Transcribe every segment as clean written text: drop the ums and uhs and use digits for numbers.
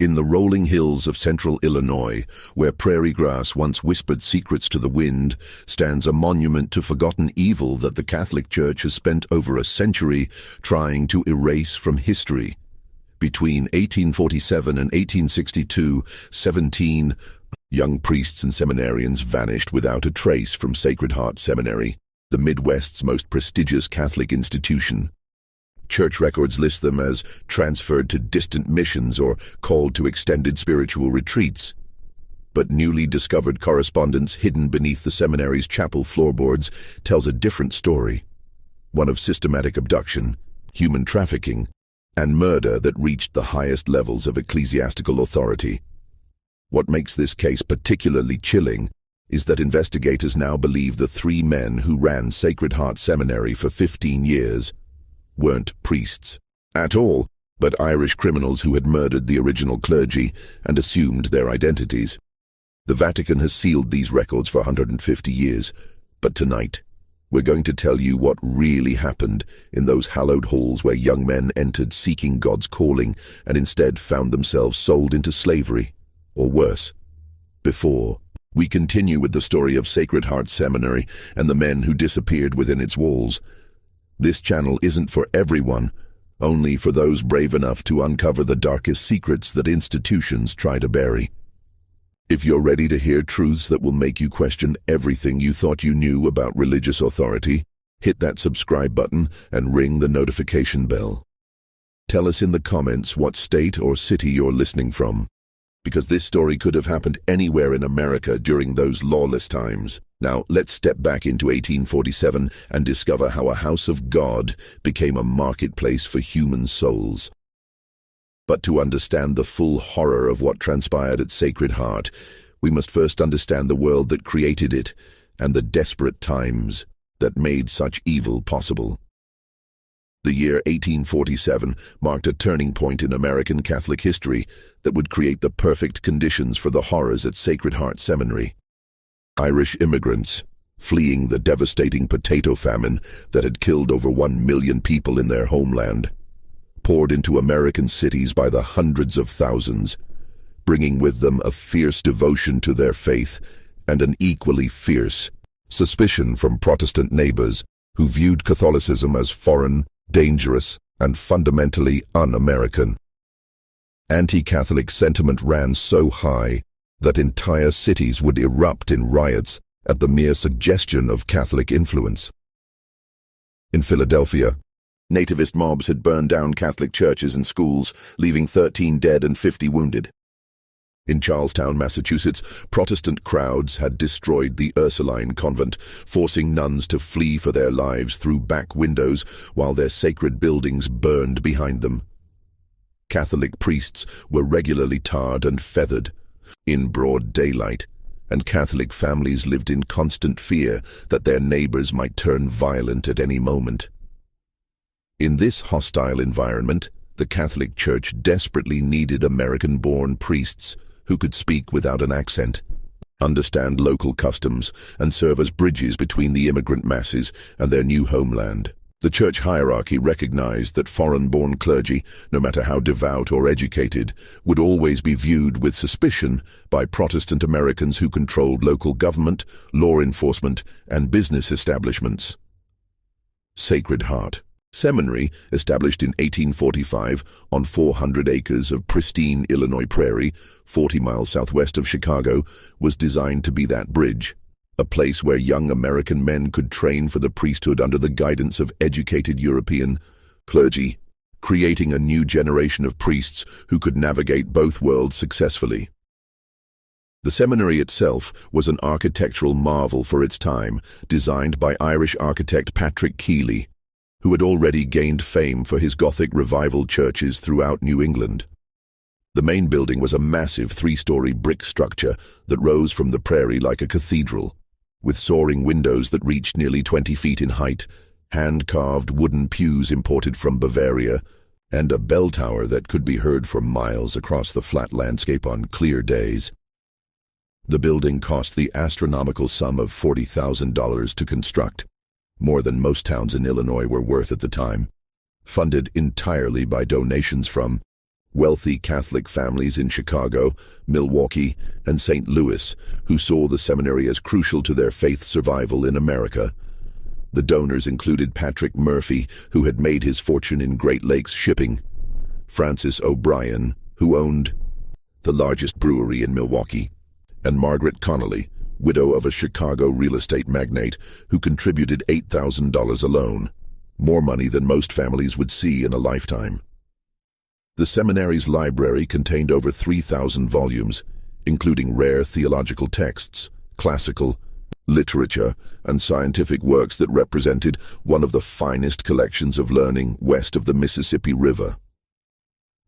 In the rolling hills of central Illinois, where prairie grass once whispered secrets to the wind, stands a monument to forgotten evil that the Catholic Church has spent over a century trying to erase from history. Between 1847 and 1862, 17 young priests and seminarians vanished without a trace from Sacred Heart Seminary, the Midwest's most prestigious Catholic institution. Church records list them as transferred to distant missions or called to extended spiritual retreats. But newly discovered correspondence hidden beneath the seminary's chapel floorboards tells a different story, one of systematic abduction, human trafficking, and murder that reached the highest levels of ecclesiastical authority. What makes this case particularly chilling is that investigators now believe the 3 men who ran Sacred Heart Seminary for 15 years weren't priests at all, but Irish criminals who had murdered the original clergy and assumed their identities. The Vatican has sealed these records for 150 years, but tonight, we're going to tell you what really happened in those hallowed halls where young men entered seeking God's calling and instead found themselves sold into slavery, or worse. Before we continue with the story of Sacred Heart Seminary and the men who disappeared within its walls, this channel isn't for everyone, only for those brave enough to uncover the darkest secrets that institutions try to bury. If you're ready to hear truths that will make you question everything you thought you knew about religious authority, hit that subscribe button and ring the notification bell. Tell us in the comments what state or city you're listening from, because this story could have happened anywhere in America during those lawless times. Now, let's step back into 1847 and discover how a house of God became a marketplace for human souls. But to understand the full horror of what transpired at Sacred Heart, we must first understand the world that created it and the desperate times that made such evil possible. The year 1847 marked a turning point in American Catholic history that would create the perfect conditions for the horrors at Sacred Heart Seminary. Irish immigrants, fleeing the devastating potato famine that had killed over 1 million people in their homeland, poured into American cities by the hundreds of thousands, bringing with them a fierce devotion to their faith and an equally fierce suspicion from Protestant neighbors who viewed Catholicism as foreign, dangerous, and fundamentally un-American. Anti-Catholic sentiment ran so high that entire cities would erupt in riots at the mere suggestion of Catholic influence. In Philadelphia, nativist mobs had burned down Catholic churches and schools, leaving 13 dead and 50 wounded. In Charlestown, Massachusetts, Protestant crowds had destroyed the Ursuline convent, forcing nuns to flee for their lives through back windows while their sacred buildings burned behind them. Catholic priests were regularly tarred and feathered in broad daylight, and Catholic families lived in constant fear that their neighbors might turn violent at any moment. In this hostile environment, the Catholic Church desperately needed American-born priests who could speak without an accent, understand local customs, and serve as bridges between the immigrant masses and their new homeland. The church hierarchy recognized that foreign-born clergy, no matter how devout or educated, would always be viewed with suspicion by Protestant Americans who controlled local government, law enforcement, and business establishments. Sacred Heart Seminary, established in 1845 on 400 acres of pristine Illinois prairie, 40 miles southwest of Chicago, was designed to be that bridge, a place where young American men could train for the priesthood under the guidance of educated European clergy, creating a new generation of priests who could navigate both worlds successfully. The seminary itself was an architectural marvel for its time, designed by Irish architect Patrick Keeley, who had already gained fame for his Gothic revival churches throughout New England. The main building was a massive 3-story brick structure that rose from the prairie like a cathedral, with soaring windows that reached nearly 20 feet in height, hand-carved wooden pews imported from Bavaria, and a bell tower that could be heard for miles across the flat landscape on clear days. The building cost the astronomical sum of $40,000 to construct, more than most towns in Illinois were worth at the time, funded entirely by donations from wealthy Catholic families in Chicago, Milwaukee, and St. Louis, who saw the seminary as crucial to their faith's survival in America. The donors included Patrick Murphy, who had made his fortune in Great Lakes shipping, Francis O'Brien, who owned the largest brewery in Milwaukee, and Margaret Connolly, widow of a Chicago real estate magnate, who contributed $8,000 alone, more money than most families would see in a lifetime. The seminary's library contained over 3,000 volumes, including rare theological texts, classical, literature, and scientific works that represented one of the finest collections of learning west of the Mississippi River.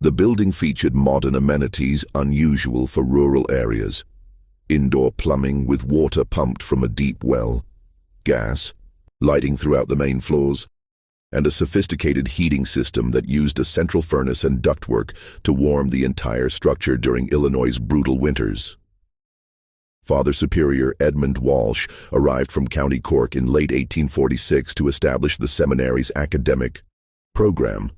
The building featured modern amenities unusual for rural areas: indoor plumbing with water pumped from a deep well, gas, lighting throughout the main floors, and a sophisticated heating system that used a central furnace and ductwork to warm the entire structure during Illinois' brutal winters. Father Superior Edmund Walsh arrived from County Cork in late 1846 to establish the seminary's academic program.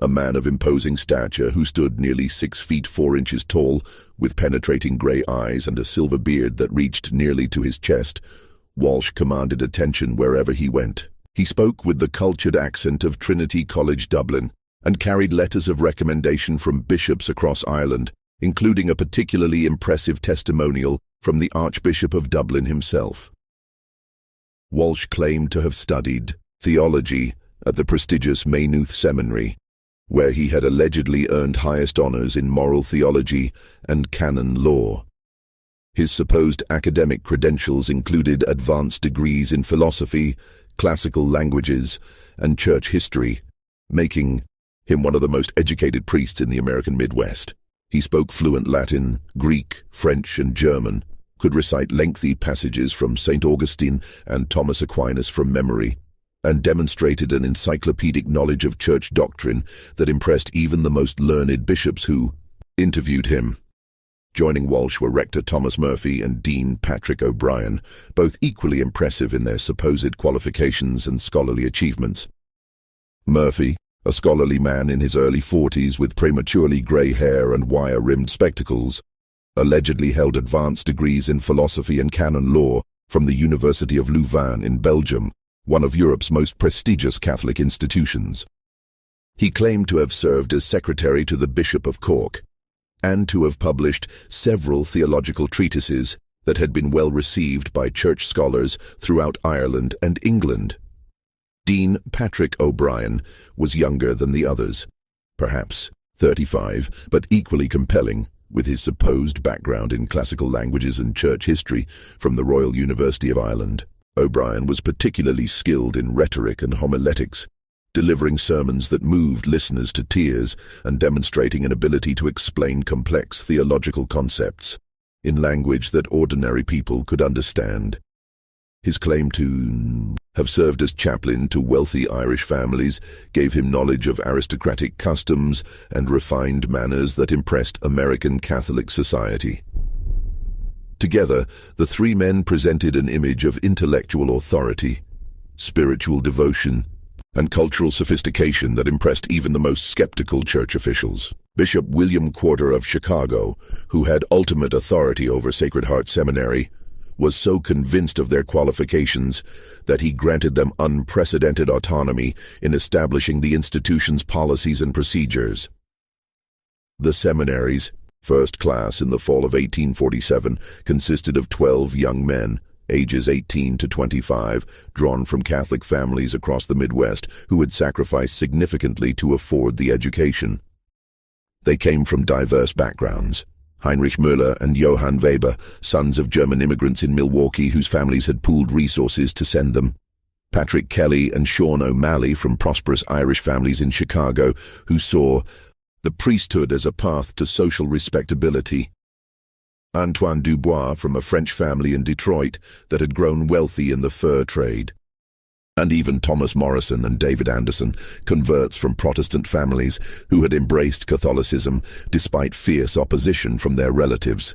A man of imposing stature who stood nearly 6 feet 4 inches tall, with penetrating gray eyes and a silver beard that reached nearly to his chest, Walsh commanded attention wherever he went. He spoke with the cultured accent of Trinity College Dublin and carried letters of recommendation from bishops across Ireland, including a particularly impressive testimonial from the Archbishop of Dublin himself. Walsh claimed to have studied theology at the prestigious Maynooth Seminary, where he had allegedly earned highest honors in moral theology and canon law. His supposed academic credentials included advanced degrees in philosophy, classical languages, and church history, making him one of the most educated priests in the American Midwest. He spoke fluent Latin, Greek, French, and German, could recite lengthy passages from St. Augustine and Thomas Aquinas from memory, and demonstrated an encyclopedic knowledge of church doctrine that impressed even the most learned bishops who interviewed him. Joining Walsh were Rector Thomas Murphy and Dean Patrick O'Brien, both equally impressive in their supposed qualifications and scholarly achievements. Murphy, a scholarly man in his early 40s with prematurely grey hair and wire-rimmed spectacles, allegedly held advanced degrees in philosophy and canon law from the University of Louvain in Belgium, one of Europe's most prestigious Catholic institutions. He claimed to have served as secretary to the Bishop of Cork, and to have published several theological treatises that had been well received by church scholars throughout Ireland and England. Dean Patrick O'Brien was younger than the others, perhaps 35, but equally compelling, with his supposed background in classical languages and church history from the Royal University of Ireland. O'Brien was particularly skilled in rhetoric and homiletics, delivering sermons that moved listeners to tears and demonstrating an ability to explain complex theological concepts in language that ordinary people could understand. His claim to have served as chaplain to wealthy Irish families gave him knowledge of aristocratic customs and refined manners that impressed American Catholic society. Together, the three men presented an image of intellectual authority, spiritual devotion, and cultural sophistication that impressed even the most skeptical church officials. Bishop William Quarter of Chicago, who had ultimate authority over Sacred Heart Seminary, was so convinced of their qualifications that he granted them unprecedented autonomy in establishing the institution's policies and procedures. The seminary's first class in the fall of 1847 consisted of 12 young men, ages 18 to 25, drawn from Catholic families across the Midwest who had sacrificed significantly to afford the education. They came from diverse backgrounds. Heinrich Müller and Johann Weber, sons of German immigrants in Milwaukee whose families had pooled resources to send them. Patrick Kelly and Sean O'Malley from prosperous Irish families in Chicago who saw the priesthood as a path to social respectability. Antoine Dubois from a French family in Detroit that had grown wealthy in the fur trade. And even Thomas Morrison and David Anderson, converts from Protestant families who had embraced Catholicism despite fierce opposition from their relatives.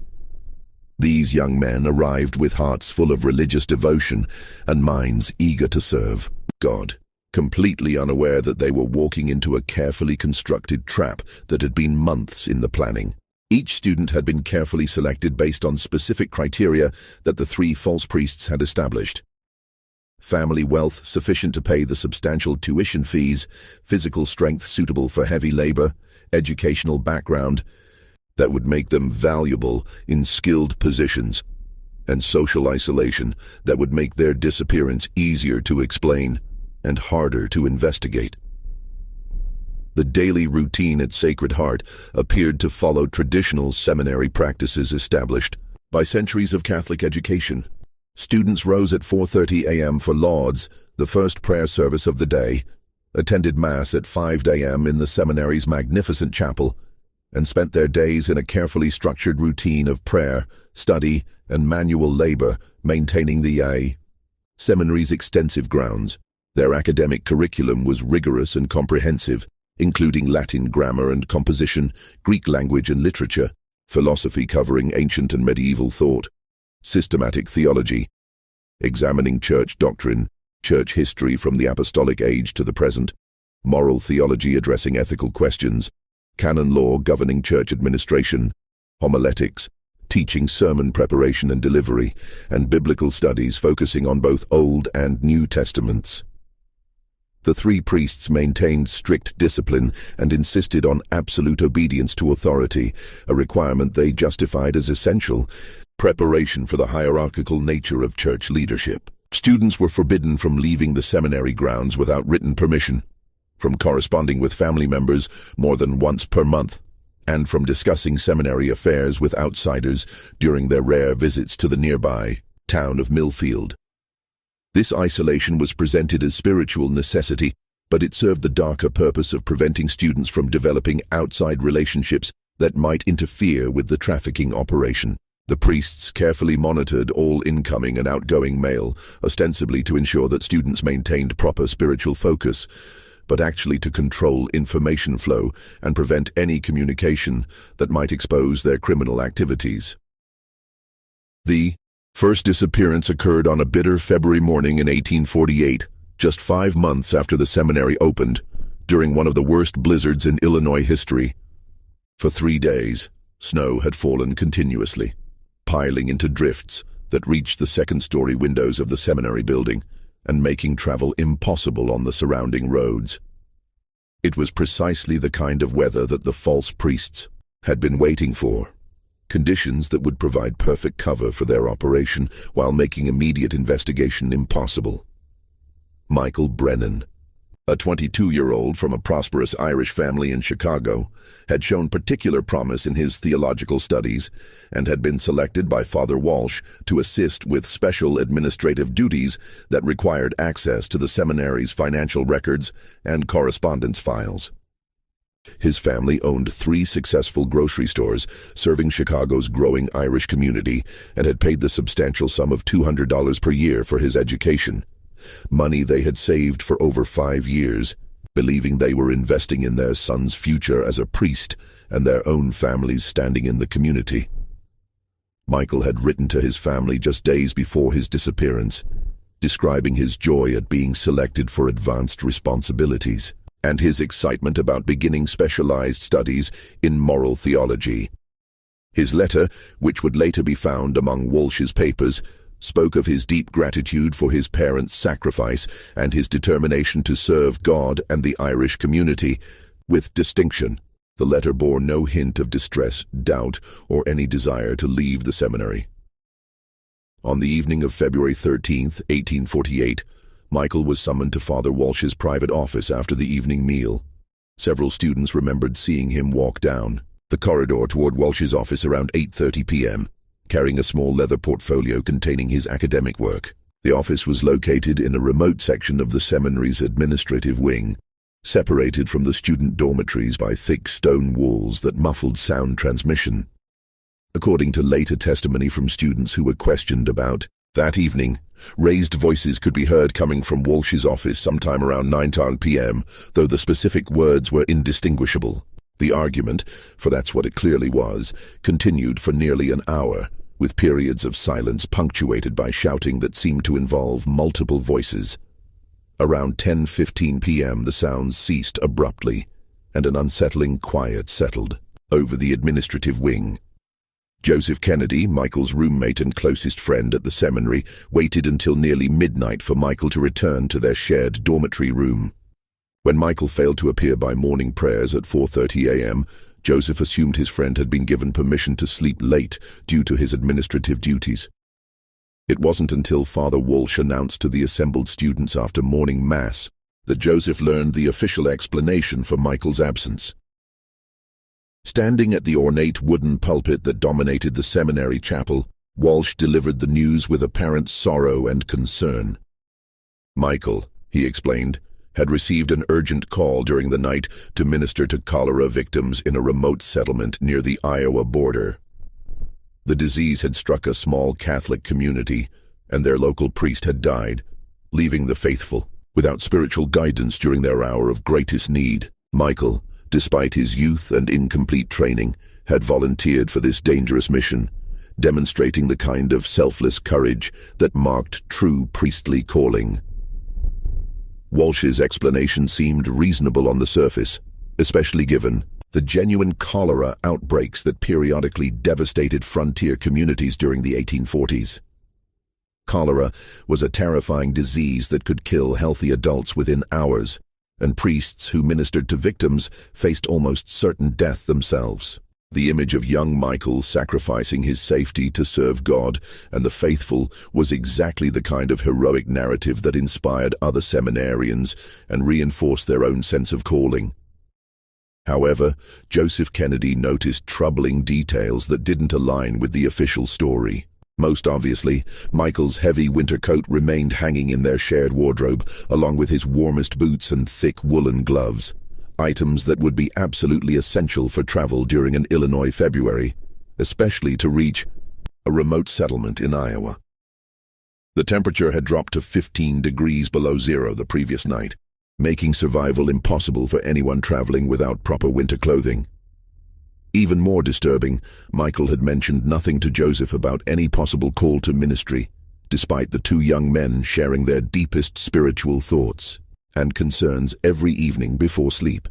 These young men arrived with hearts full of religious devotion and minds eager to serve God. completely unaware that they were walking into a carefully constructed trap that had been months in the planning. Each student had been carefully selected based on specific criteria that the three false priests had established. Family wealth sufficient to pay the substantial tuition fees, physical strength suitable for heavy labor, educational background that would make them valuable in skilled positions, and social isolation that would make their disappearance easier to explain and harder to investigate. The daily routine at Sacred Heart appeared to follow traditional seminary practices established by centuries of Catholic education. Students rose at 4:30 a.m. for lauds, the first prayer service of the day, attended Mass at 5 a.m. in the seminary's magnificent chapel, and spent their days in a carefully structured routine of prayer, study, and manual labor, maintaining the seminary's extensive grounds. Their academic curriculum was rigorous and comprehensive, including Latin grammar and composition, Greek language and literature, philosophy covering ancient and medieval thought, systematic theology, examining church doctrine, church history from the apostolic age to the present, moral theology addressing ethical questions, canon law governing church administration, homiletics, teaching sermon preparation and delivery, and biblical studies focusing on both Old and New Testaments. The three priests maintained strict discipline and insisted on absolute obedience to authority, a requirement they justified as essential preparation for the hierarchical nature of church leadership. Students were forbidden from leaving the seminary grounds without written permission, from corresponding with family members more than once per month, and from discussing seminary affairs with outsiders during their rare visits to the nearby town of Millfield. This isolation was presented as spiritual necessity, but it served the darker purpose of preventing students from developing outside relationships that might interfere with the trafficking operation. The priests carefully monitored all incoming and outgoing mail, ostensibly to ensure that students maintained proper spiritual focus, but actually to control information flow and prevent any communication that might expose their criminal activities. The first disappearance occurred on a bitter February morning in 1848, just 5 months after the seminary opened, during one of the worst blizzards in Illinois history. For 3 days, snow had fallen continuously, piling into drifts that reached the second-story windows of the seminary building and making travel impossible on the surrounding roads. It was precisely the kind of weather that the false priests had been waiting for, conditions that would provide perfect cover for their operation while making immediate investigation impossible. Michael Brennan, a 22-year-old from a prosperous Irish family in Chicago, had shown particular promise in his theological studies and had been selected by Father Walsh to assist with special administrative duties that required access to the seminary's financial records and correspondence files. His family owned 3 successful grocery stores serving Chicago's growing Irish community and had paid the substantial sum of $200 per year for his education, money they had saved for over 5 years, believing they were investing in their son's future as a priest and their own family's standing in the community. Michael had written to his family just days before his disappearance, describing his joy at being selected for advanced responsibilities and his excitement about beginning specialized studies in moral theology. His letter, which would later be found among Walsh's papers, spoke of his deep gratitude for his parents' sacrifice and his determination to serve God and the Irish community with distinction. The letter bore no hint of distress, doubt, or any desire to leave the seminary. On the evening of February 13th, 1848, Michael was summoned to Father Walsh's private office after the evening meal. Several students remembered seeing him walk down the corridor toward Walsh's office around 8:30 p.m., carrying a small leather portfolio containing his academic work. The office was located in a remote section of the seminary's administrative wing, separated from the student dormitories by thick stone walls that muffled sound transmission. According to later testimony from students who were questioned about that evening, raised voices could be heard coming from Walsh's office sometime around 9 p.m., though the specific words were indistinguishable. The argument, for that's what it clearly was, continued for nearly an hour, with periods of silence punctuated by shouting that seemed to involve multiple voices. Around 10:15 p.m. the sounds ceased abruptly, and an unsettling quiet settled over the administrative wing. Joseph Kennedy, Michael's roommate and closest friend at the seminary, waited until nearly midnight for Michael to return to their shared dormitory room. When Michael failed to appear by morning prayers at 4:30 a.m., Joseph assumed his friend had been given permission to sleep late due to his administrative duties. It wasn't until Father Walsh announced to the assembled students after morning mass that Joseph learned the official explanation for Michael's absence. Standing at the ornate wooden pulpit that dominated the seminary chapel, Walsh delivered the news with apparent sorrow and concern. Michael, he explained, had received an urgent call during the night to minister to cholera victims in a remote settlement near the Iowa border. The disease had struck a small Catholic community, and their local priest had died, leaving the faithful without spiritual guidance during their hour of greatest need. Michael, despite his youth and incomplete training, had volunteered for this dangerous mission, demonstrating the kind of selfless courage that marked true priestly calling. Walsh's explanation seemed reasonable on the surface, especially given the genuine cholera outbreaks that periodically devastated frontier communities during the 1840s. Cholera was a terrifying disease that could kill healthy adults within hours, and priests who ministered to victims faced almost certain death themselves. The image of young Michael sacrificing his safety to serve God and the faithful was exactly the kind of heroic narrative that inspired other seminarians and reinforced their own sense of calling. However, Joseph Kennedy noticed troubling details that didn't align with the official story. Most obviously, Michael's heavy winter coat remained hanging in their shared wardrobe, along with his warmest boots and thick woolen gloves, items that would be absolutely essential for travel during an Illinois February, especially to reach a remote settlement in Iowa. The temperature had dropped to 15 degrees below zero the previous night, making survival impossible for anyone traveling without proper winter clothing. Even more disturbing, Michael had mentioned nothing to Joseph about any possible call to ministry, despite the two young men sharing their deepest spiritual thoughts and concerns every evening before sleep.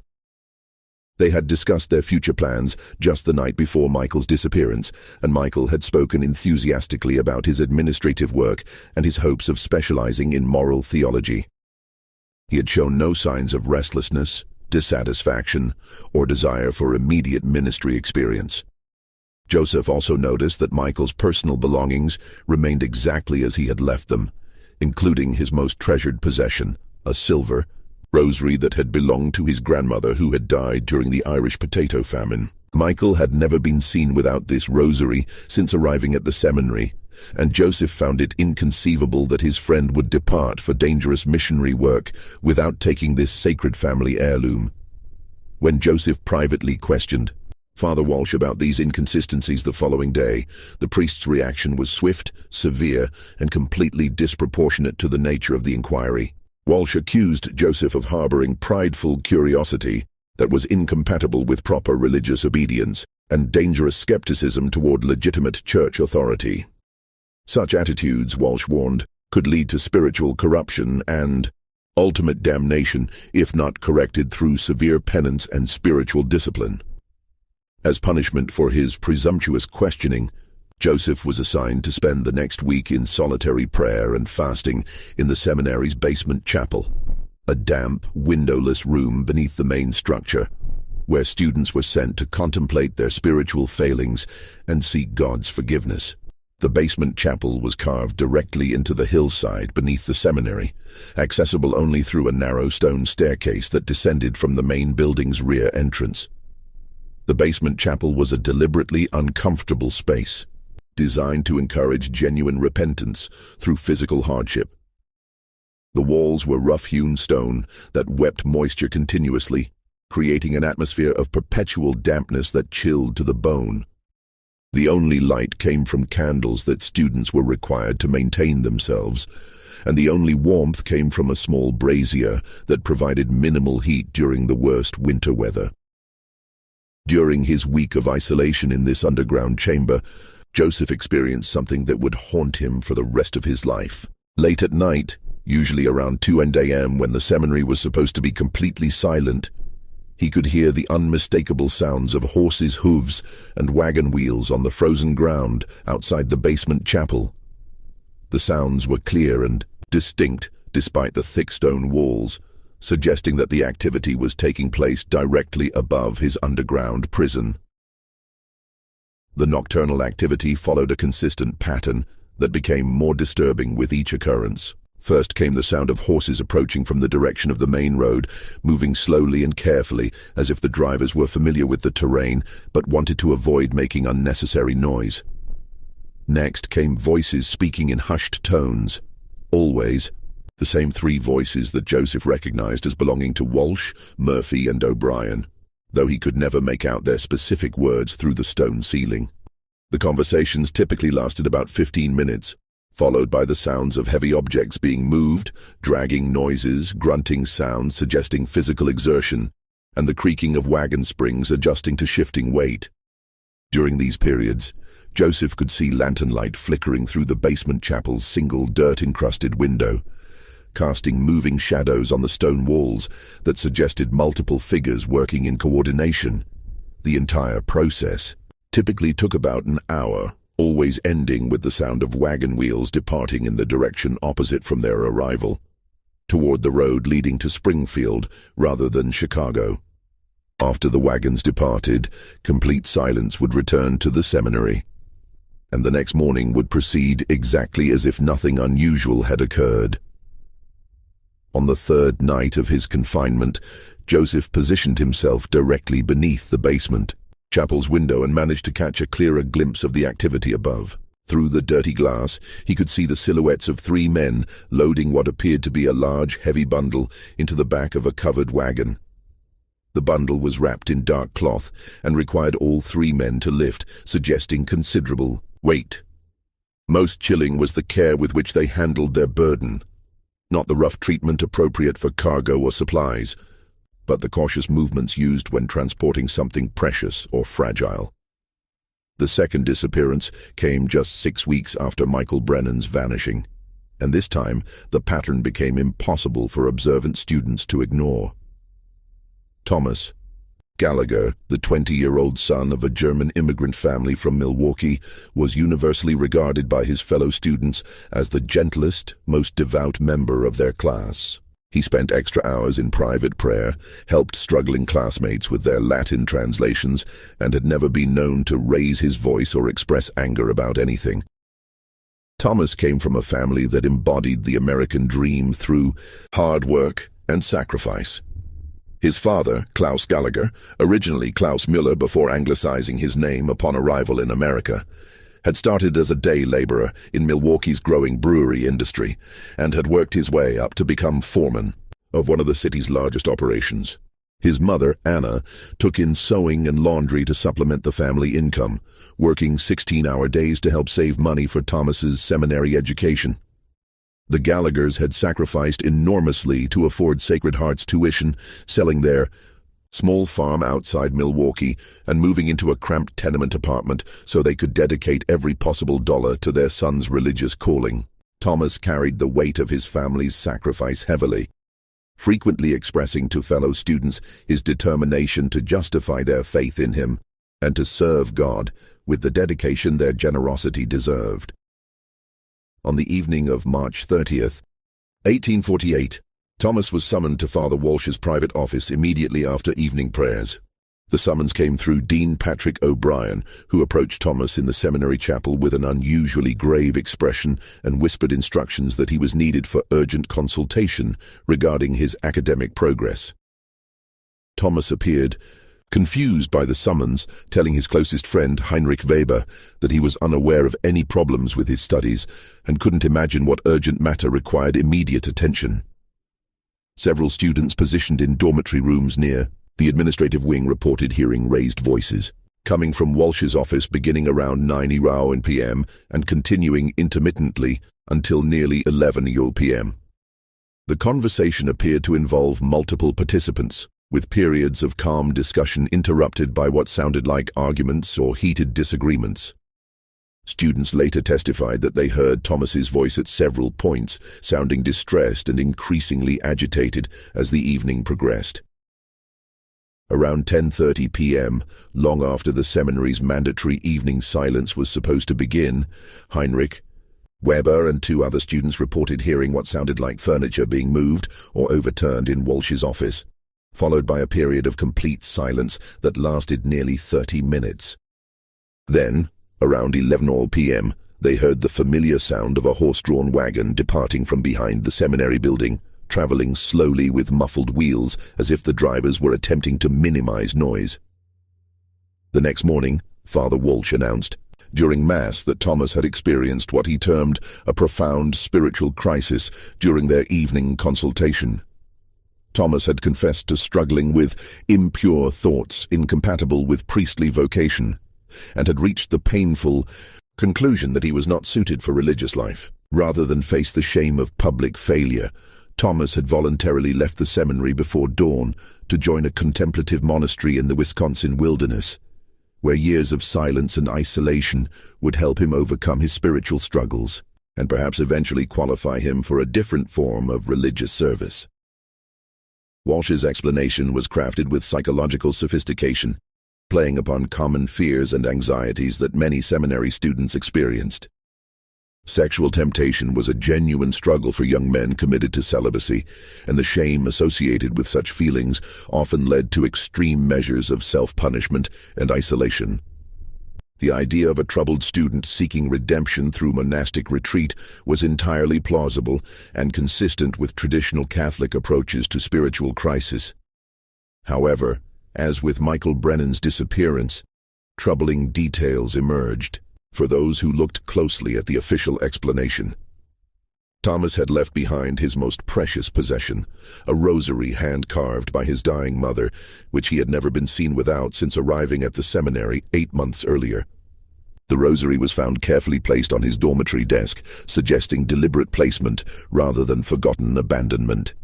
They had discussed their future plans just the night before Michael's disappearance, and Michael had spoken enthusiastically about his administrative work and his hopes of specializing in moral theology. He had shown no signs of restlessness, dissatisfaction, or desire for immediate ministry experience. Joseph also noticed that Michael's personal belongings remained exactly as he had left them, including his most treasured possession, a silver rosary that had belonged to his grandmother who had died during the Irish potato famine. Michael had never been seen without this rosary since arriving at the seminary, and Joseph found it inconceivable that his friend would depart for dangerous missionary work without taking this sacred family heirloom. When Joseph privately questioned Father Walsh about these inconsistencies the following day, the priest's reaction was swift, severe, and completely disproportionate to the nature of the inquiry. Walsh accused Joseph of harboring prideful curiosity that was incompatible with proper religious obedience and dangerous skepticism toward legitimate church authority. Such attitudes, Walsh warned, could lead to spiritual corruption and ultimate damnation if not corrected through severe penance and spiritual discipline. As punishment for his presumptuous questioning, Joseph was assigned to spend the next week in solitary prayer and fasting in the seminary's basement chapel, a damp, windowless room beneath the main structure, where students were sent to contemplate their spiritual failings and seek God's forgiveness. The basement chapel was carved directly into the hillside beneath the seminary, accessible only through a narrow stone staircase that descended from the main building's rear entrance. The basement chapel was a deliberately uncomfortable space, designed to encourage genuine repentance through physical hardship. The walls were rough-hewn stone that wept moisture continuously, creating an atmosphere of perpetual dampness that chilled to the bone. The only light came from candles that students were required to maintain themselves, and the only warmth came from a small brazier that provided minimal heat during the worst winter weather. During his week of isolation in this underground chamber, Joseph experienced something that would haunt him for the rest of his life. Late at night, Usually around 2 a.m. when the seminary was supposed to be completely silent, he could hear the unmistakable sounds of horses' hooves and wagon wheels on the frozen ground outside the basement chapel. The sounds were clear and distinct despite the thick stone walls, suggesting that the activity was taking place directly above his underground prison. The nocturnal activity followed a consistent pattern that became more disturbing with each occurrence. First came the sound of horses approaching from the direction of the main road, moving slowly and carefully, as if the drivers were familiar with the terrain but wanted to avoid making unnecessary noise. Next came voices speaking in hushed tones. Always the same 3 voices that Joseph recognized as belonging to Walsh, Murphy, and O'Brien, though he could never make out their specific words through the stone ceiling. The conversations typically lasted about 15 minutes, followed by the sounds of heavy objects being moved, dragging noises, grunting sounds suggesting physical exertion, and the creaking of wagon springs adjusting to shifting weight. During these periods, Joseph could see lantern light flickering through the basement chapel's single dirt-encrusted window, casting moving shadows on the stone walls that suggested multiple figures working in coordination. The entire process typically took about an hour, always ending with the sound of wagon wheels departing in the direction opposite from their arrival, toward the road leading to Springfield rather than Chicago. After the wagons departed, complete silence would return to the seminary, and the next morning would proceed exactly as if nothing unusual had occurred. On the 3rd night of his confinement, Joseph positioned himself directly beneath the basement chapel's window and managed to catch a clearer glimpse of the activity above. Through the dirty glass, he could see the silhouettes of 3 men loading what appeared to be a large, heavy bundle into the back of a covered wagon. The bundle was wrapped in dark cloth and required all 3 men to lift, suggesting considerable weight. Most chilling was the care with which they handled their burden. Not the rough treatment appropriate for cargo or supplies, but the cautious movements used when transporting something precious or fragile. The second disappearance came just 6 weeks after Michael Brennan's vanishing, and this time the pattern became impossible for observant students to ignore. Thomas Gallagher, the 20-year-old son of a German immigrant family from Milwaukee, was universally regarded by his fellow students as the gentlest, most devout member of their class. He spent extra hours in private prayer, helped struggling classmates with their Latin translations, and had never been known to raise his voice or express anger about anything. Thomas came from a family that embodied the American dream through hard work and sacrifice. His father, Klaus Gallagher, originally Klaus Müller before anglicizing his name upon arrival in America, had started as a day laborer in Milwaukee's growing brewery industry and had worked his way up to become foreman of one of the city's largest operations. His mother, Anna, took in sewing and laundry to supplement the family income, working 16-hour days to help save money for Thomas's seminary education. The Gallaghers had sacrificed enormously to afford Sacred Heart's tuition, selling their small farm outside Milwaukee and moving into a cramped tenement apartment so they could dedicate every possible dollar to their son's religious calling. Thomas carried the weight of his family's sacrifice heavily, frequently expressing to fellow students his determination to justify their faith in him and to serve God with the dedication their generosity deserved. On the evening of March 30th, 1848, Thomas was summoned to Father Walsh's private office immediately after evening prayers. The summons came through Dean Patrick O'Brien, who approached Thomas in the seminary chapel with an unusually grave expression and whispered instructions that he was needed for urgent consultation regarding his academic progress. Thomas appeared confused by the summons, telling his closest friend, Heinrich Weber, that he was unaware of any problems with his studies and couldn't imagine what urgent matter required immediate attention. Several students positioned in dormitory rooms near the administrative wing reported hearing raised voices, coming from Walsh's office beginning around 9 p.m. and continuing intermittently until nearly 11 p.m. The conversation appeared to involve multiple participants, with periods of calm discussion interrupted by what sounded like arguments or heated disagreements. Students later testified that they heard Thomas's voice at several points, sounding distressed and increasingly agitated as the evening progressed. Around 10:30 p.m., long after the seminary's mandatory evening silence was supposed to begin, Heinrich, Weber and 2 other students reported hearing what sounded like furniture being moved or overturned in Walsh's office, followed by a period of complete silence that lasted nearly 30 minutes. Then, around 11 p.m., they heard the familiar sound of a horse-drawn wagon departing from behind the seminary building, traveling slowly with muffled wheels as if the drivers were attempting to minimize noise. The next morning, Father Walsh announced during Mass that Thomas had experienced what he termed a profound spiritual crisis during their evening consultation. Thomas had confessed to struggling with impure thoughts incompatible with priestly vocation, and had reached the painful conclusion that he was not suited for religious life. Rather than face the shame of public failure, Thomas had voluntarily left the seminary before dawn to join a contemplative monastery in the Wisconsin wilderness, where years of silence and isolation would help him overcome his spiritual struggles and perhaps eventually qualify him for a different form of religious service. Walsh's explanation was crafted with psychological sophistication, playing upon common fears and anxieties that many seminary students experienced. Sexual temptation was a genuine struggle for young men committed to celibacy, and the shame associated with such feelings often led to extreme measures of self-punishment and isolation. The idea of a troubled student seeking redemption through monastic retreat was entirely plausible and consistent with traditional Catholic approaches to spiritual crisis. However, as with Michael Brennan's disappearance, troubling details emerged for those who looked closely at the official explanation. Thomas had left behind his most precious possession, a rosary hand-carved by his dying mother, which he had never been seen without since arriving at the seminary 8 months earlier. The rosary was found carefully placed on his dormitory desk, suggesting deliberate placement rather than forgotten abandonment.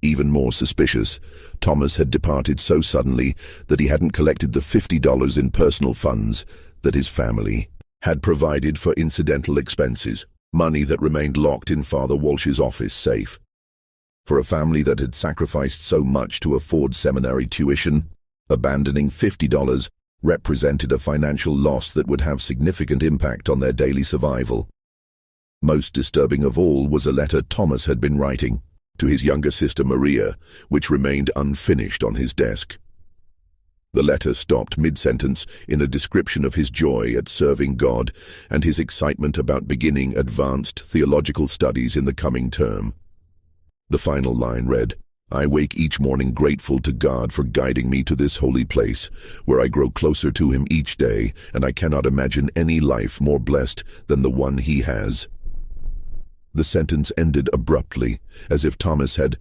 Even more suspicious, Thomas had departed so suddenly that he hadn't collected the $50 in personal funds that his family had provided for incidental expenses, money that remained locked in Father Walsh's office safe. For a family that had sacrificed so much to afford seminary tuition, abandoning $50 represented a financial loss that would have significant impact on their daily survival. Most disturbing of all was a letter Thomas had been writing to his younger sister Maria, which remained unfinished on his desk. The letter stopped mid-sentence in a description of his joy at serving God and his excitement about beginning advanced theological studies in the coming term. The final line read, "I wake each morning grateful to God for guiding me to this holy place, where I grow closer to Him each day, and I cannot imagine any life more blessed than the one He has." The sentence ended abruptly, as if Thomas had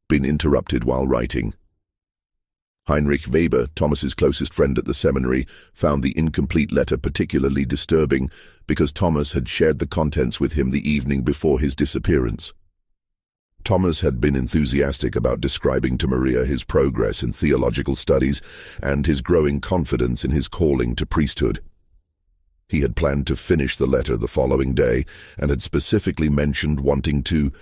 been interrupted while writing. Heinrich Weber, Thomas's closest friend at the seminary, found the incomplete letter particularly disturbing because Thomas had shared the contents with him the evening before his disappearance. Thomas had been enthusiastic about describing to Maria his progress in theological studies and his growing confidence in his calling to priesthood. He had planned to finish the letter the following day and had specifically mentioned wanting to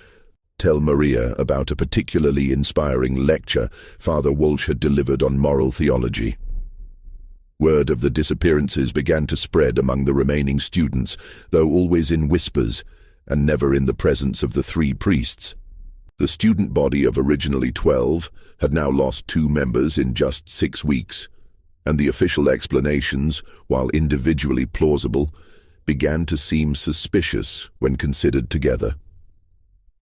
tell Maria about a particularly inspiring lecture Father Walsh had delivered on moral theology. Word of the disappearances began to spread among the remaining students, though always in whispers and never in the presence of the 3 priests. The student body of originally 12 had now lost 2 members in just 6 weeks, and the official explanations, while individually plausible, began to seem suspicious when considered together.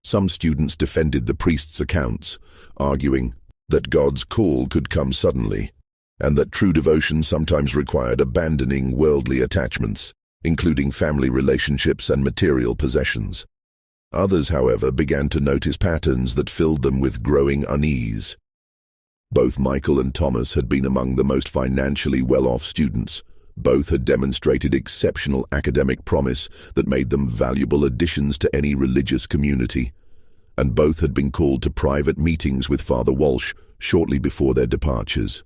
Some students defended the priest's accounts, arguing that God's call could come suddenly, and that true devotion sometimes required abandoning worldly attachments, including family relationships and material possessions. Others, however, began to notice patterns that filled them with growing unease. Both Michael and Thomas had been among the most financially well-off students. Both had demonstrated exceptional academic promise that made them valuable additions to any religious community, and both had been called to private meetings with Father Walsh shortly before their departures.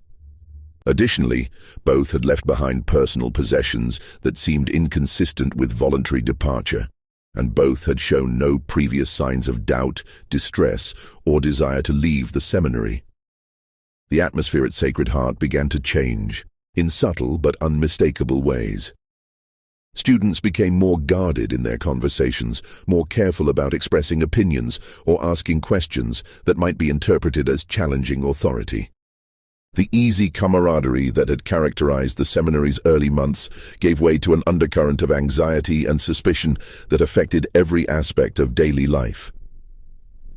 Additionally, both had left behind personal possessions that seemed inconsistent with voluntary departure, and both had shown no previous signs of doubt, distress, or desire to leave the seminary. The atmosphere at Sacred Heart began to change, in subtle but unmistakable ways. Students became more guarded in their conversations, more careful about expressing opinions or asking questions that might be interpreted as challenging authority. The easy camaraderie that had characterized the seminary's early months gave way to an undercurrent of anxiety and suspicion that affected every aspect of daily life.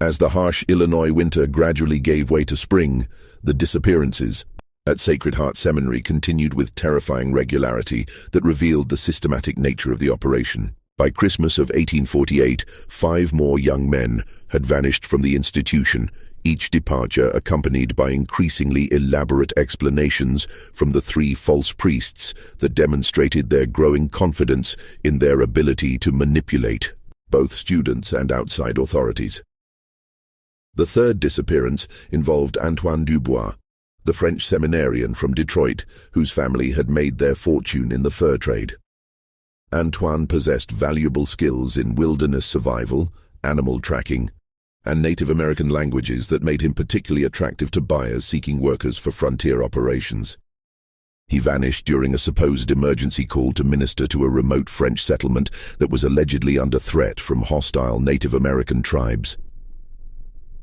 As the harsh Illinois winter gradually gave way to spring, the disappearances at Sacred Heart Seminary continued with terrifying regularity that revealed the systematic nature of the operation. By Christmas of 1848, 5 more young men had vanished from the institution, each departure accompanied by increasingly elaborate explanations from the 3 false priests that demonstrated their growing confidence in their ability to manipulate both students and outside authorities. The third disappearance involved Antoine Dubois, the French seminarian from Detroit, whose family had made their fortune in the fur trade. Antoine possessed valuable skills in wilderness survival, animal tracking, and Native American languages that made him particularly attractive to buyers seeking workers for frontier operations. He vanished during a supposed emergency call to minister to a remote French settlement that was allegedly under threat from hostile Native American tribes.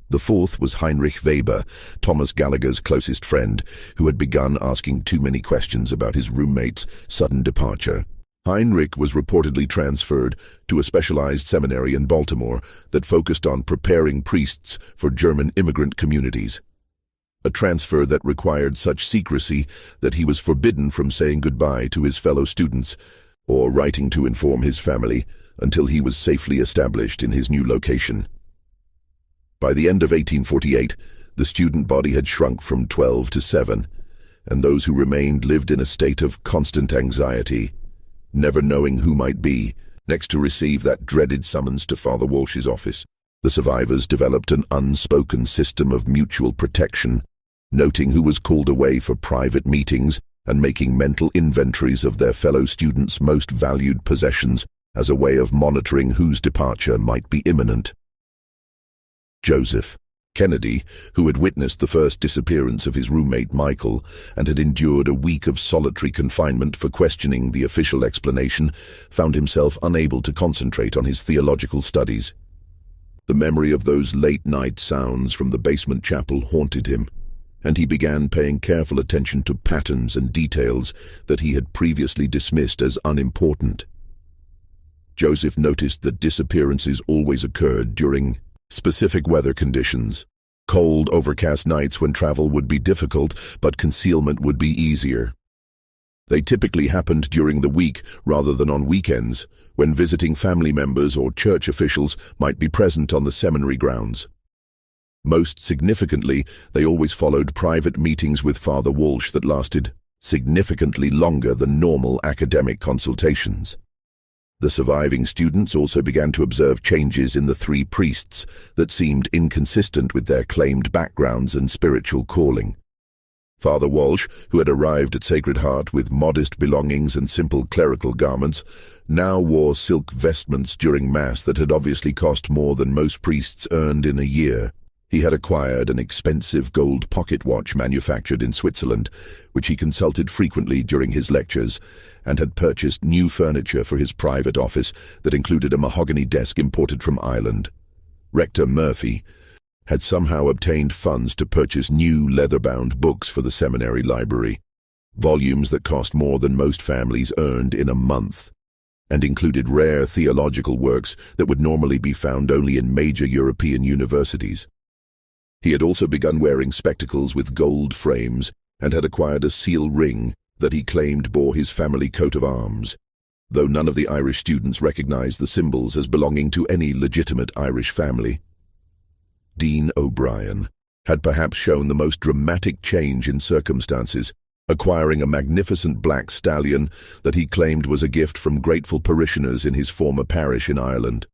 The fourth was Heinrich Weber, Thomas Gallagher's closest friend, who had begun asking too many questions about his roommate's sudden departure. Heinrich was reportedly transferred to a specialized seminary in Baltimore that focused on preparing priests for German immigrant communities. A transfer that required such secrecy that he was forbidden from saying goodbye to his fellow students or writing to inform his family until he was safely established in his new location. By the end of 1848, the student body had shrunk from 12 to 7, and those who remained lived in a state of constant anxiety, never knowing who might be next to receive that dreaded summons to Father Walsh's office. The survivors developed an unspoken system of mutual protection, noting who was called away for private meetings and making mental inventories of their fellow students' most valued possessions as a way of monitoring whose departure might be imminent. Joseph Kennedy, who had witnessed the first disappearance of his roommate Michael and had endured a week of solitary confinement for questioning the official explanation, found himself unable to concentrate on his theological studies. The memory of those late-night sounds from the basement chapel haunted him, and he began paying careful attention to patterns and details that he had previously dismissed as unimportant. Joseph noticed that disappearances always occurred during specific weather conditions. Cold, overcast nights when travel would be difficult, but concealment would be easier. They typically happened during the week rather than on weekends, when visiting family members or church officials might be present on the seminary grounds. Most significantly, they always followed private meetings with Father Walsh that lasted significantly longer than normal academic consultations. The surviving students also began to observe changes in the 3 priests that seemed inconsistent with their claimed backgrounds and spiritual calling. Father Walsh, who had arrived at Sacred Heart with modest belongings and simple clerical garments, now wore silk vestments during Mass that had obviously cost more than most priests earned in a year. He had acquired an expensive gold pocket watch manufactured in Switzerland, which he consulted frequently during his lectures, and had purchased new furniture for his private office that included a mahogany desk imported from Ireland. Rector Murphy had somehow obtained funds to purchase new leather-bound books for the seminary library, volumes that cost more than most families earned in a month, and included rare theological works that would normally be found only in major European universities. He had also begun wearing spectacles with gold frames and had acquired a seal ring that he claimed bore his family coat of arms, though none of the Irish students recognized the symbols as belonging to any legitimate Irish family. Dean O'Brien had perhaps shown the most dramatic change in circumstances, acquiring a magnificent black stallion that he claimed was a gift from grateful parishioners in his former parish in Ireland.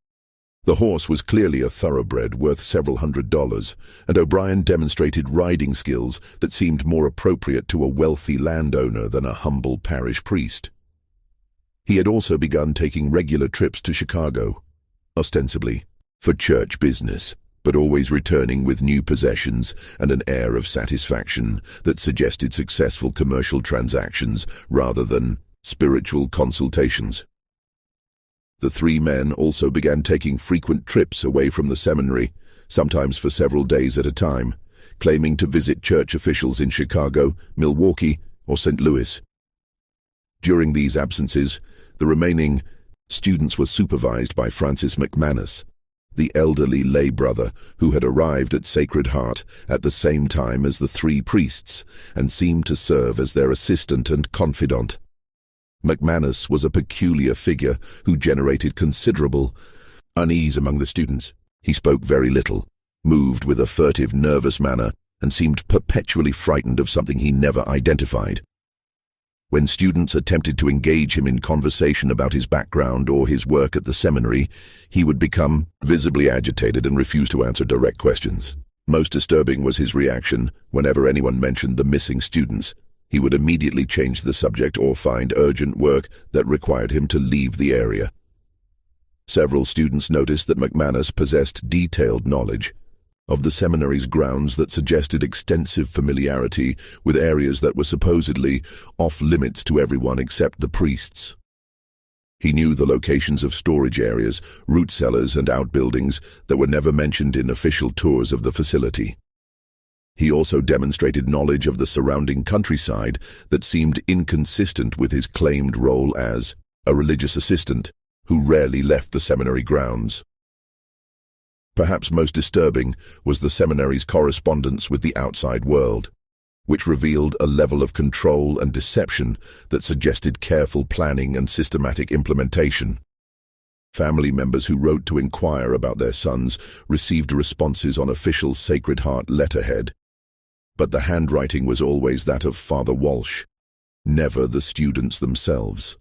The horse was clearly a thoroughbred worth several $100s, and O'Brien demonstrated riding skills that seemed more appropriate to a wealthy landowner than a humble parish priest. He had also begun taking regular trips to Chicago, ostensibly for church business, but always returning with new possessions and an air of satisfaction that suggested successful commercial transactions rather than spiritual consultations. The three men also began taking frequent trips away from the seminary, sometimes for several days at a time, claiming to visit church officials in Chicago, Milwaukee, or St. Louis. During these absences, the remaining students were supervised by Francis McManus, the elderly lay brother who had arrived at Sacred Heart at the same time as the three priests and seemed to serve as their assistant and confidant. McManus was a peculiar figure who generated considerable unease among the students. He spoke very little, moved with a furtive, nervous manner, and seemed perpetually frightened of something he never identified. When students attempted to engage him in conversation about his background or his work at the seminary, he would become visibly agitated and refuse to answer direct questions. Most disturbing was his reaction whenever anyone mentioned the missing students. He would immediately change the subject or find urgent work that required him to leave the area. Several students noticed that McManus possessed detailed knowledge of the seminary's grounds that suggested extensive familiarity with areas that were supposedly off-limits to everyone except the priests. He knew the locations of storage areas, root cellars, and outbuildings that were never mentioned in official tours of the facility. He also demonstrated knowledge of the surrounding countryside that seemed inconsistent with his claimed role as a religious assistant who rarely left the seminary grounds. Perhaps most disturbing was the seminary's correspondence with the outside world, which revealed a level of control and deception that suggested careful planning and systematic implementation. Family members who wrote to inquire about their sons received responses on official Sacred Heart letterhead, but the handwriting was always that of Father Walsh, never the students themselves.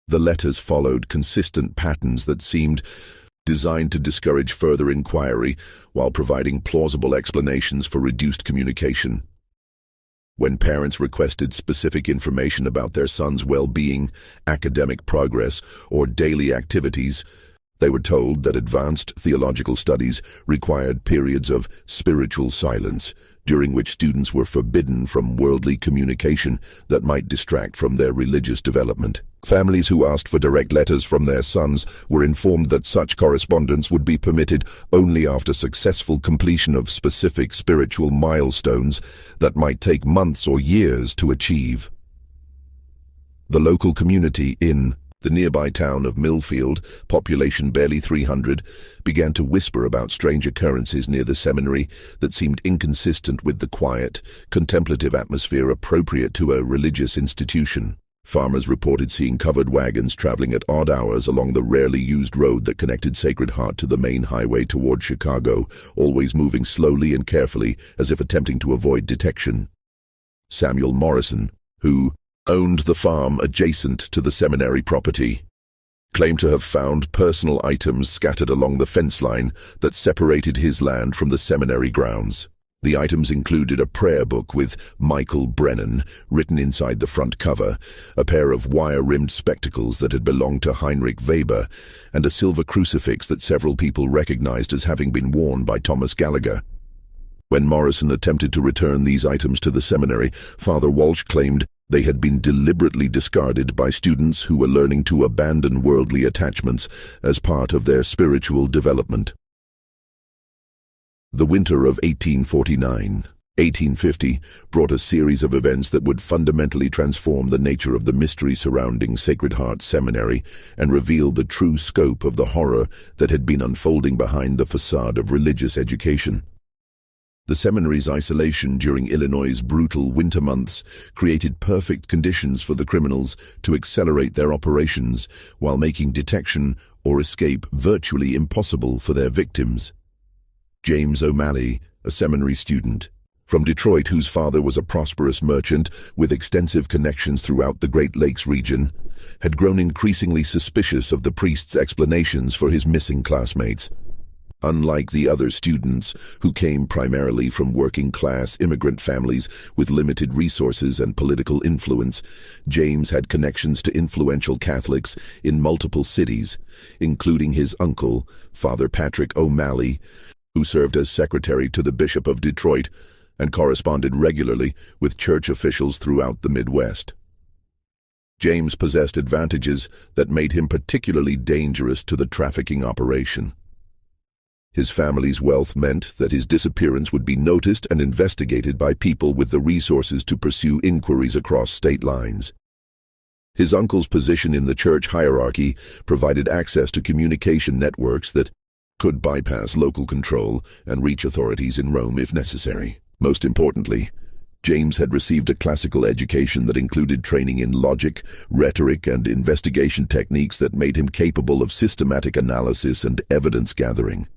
The letters followed consistent patterns that seemed designed to discourage further inquiry while providing plausible explanations for reduced communication. When parents requested specific information about their sons' well-being, academic progress, or daily activities, they were told that advanced theological studies required periods of spiritual silence, during which students were forbidden from worldly communication that might distract from their religious development. Families who asked for direct letters from their sons were informed that such correspondence would be permitted only after successful completion of specific spiritual milestones that might take months or years to achieve. The local community in the nearby town of Millfield, population barely 300, began to whisper about strange occurrences near the seminary that seemed inconsistent with the quiet, contemplative atmosphere appropriate to a religious institution. Farmers reported seeing covered wagons traveling at odd hours along the rarely used road that connected Sacred Heart to the main highway toward Chicago, always moving slowly and carefully as if attempting to avoid detection. Samuel Morrison, who owned the farm adjacent to the seminary property, claimed to have found personal items scattered along the fence line that separated his land from the seminary grounds. The items included a prayer book with Michael Brennan written inside the front cover, a pair of wire-rimmed spectacles that had belonged to Heinrich Weber, and a silver crucifix that several people recognized as having been worn by Thomas Gallagher. When Morrison attempted to return these items to the seminary, Father Walsh claimed they had been deliberately discarded by students who were learning to abandon worldly attachments as part of their spiritual development. The winter of 1849-1850 brought a series of events that would fundamentally transform the nature of the mystery surrounding Sacred Heart Seminary and reveal the true scope of the horror that had been unfolding behind the facade of religious education. The seminary's isolation during Illinois' brutal winter months created perfect conditions for the criminals to accelerate their operations while making detection or escape virtually impossible for their victims. James O'Malley, a seminary student, from Detroit, whose father was a prosperous merchant with extensive connections throughout the Great Lakes region, had grown increasingly suspicious of the priest's explanations for his missing classmates. Unlike the other students, who came primarily from working-class immigrant families with limited resources and political influence, James had connections to influential Catholics in multiple cities, including his uncle, Father Patrick O'Malley, who served as secretary to the Bishop of Detroit and corresponded regularly with church officials throughout the Midwest. James possessed advantages that made him particularly dangerous to the trafficking operation. His family's wealth meant that his disappearance would be noticed and investigated by people with the resources to pursue inquiries across state lines. His uncle's position in the church hierarchy provided access to communication networks that could bypass local control and reach authorities in Rome if necessary. Most importantly, James had received a classical education that included training in logic, rhetoric, and investigation techniques that made him capable of systematic analysis and evidence gathering.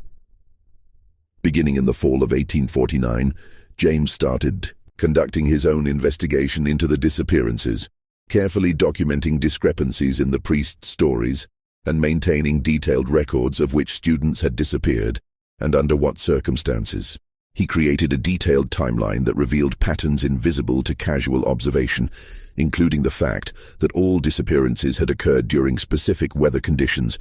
Beginning in the fall of 1849, James started conducting his own investigation into the disappearances, carefully documenting discrepancies in the priest's stories and maintaining detailed records of which students had disappeared and under what circumstances. He created a detailed timeline that revealed patterns invisible to casual observation, including the fact that all disappearances had occurred during specific weather conditions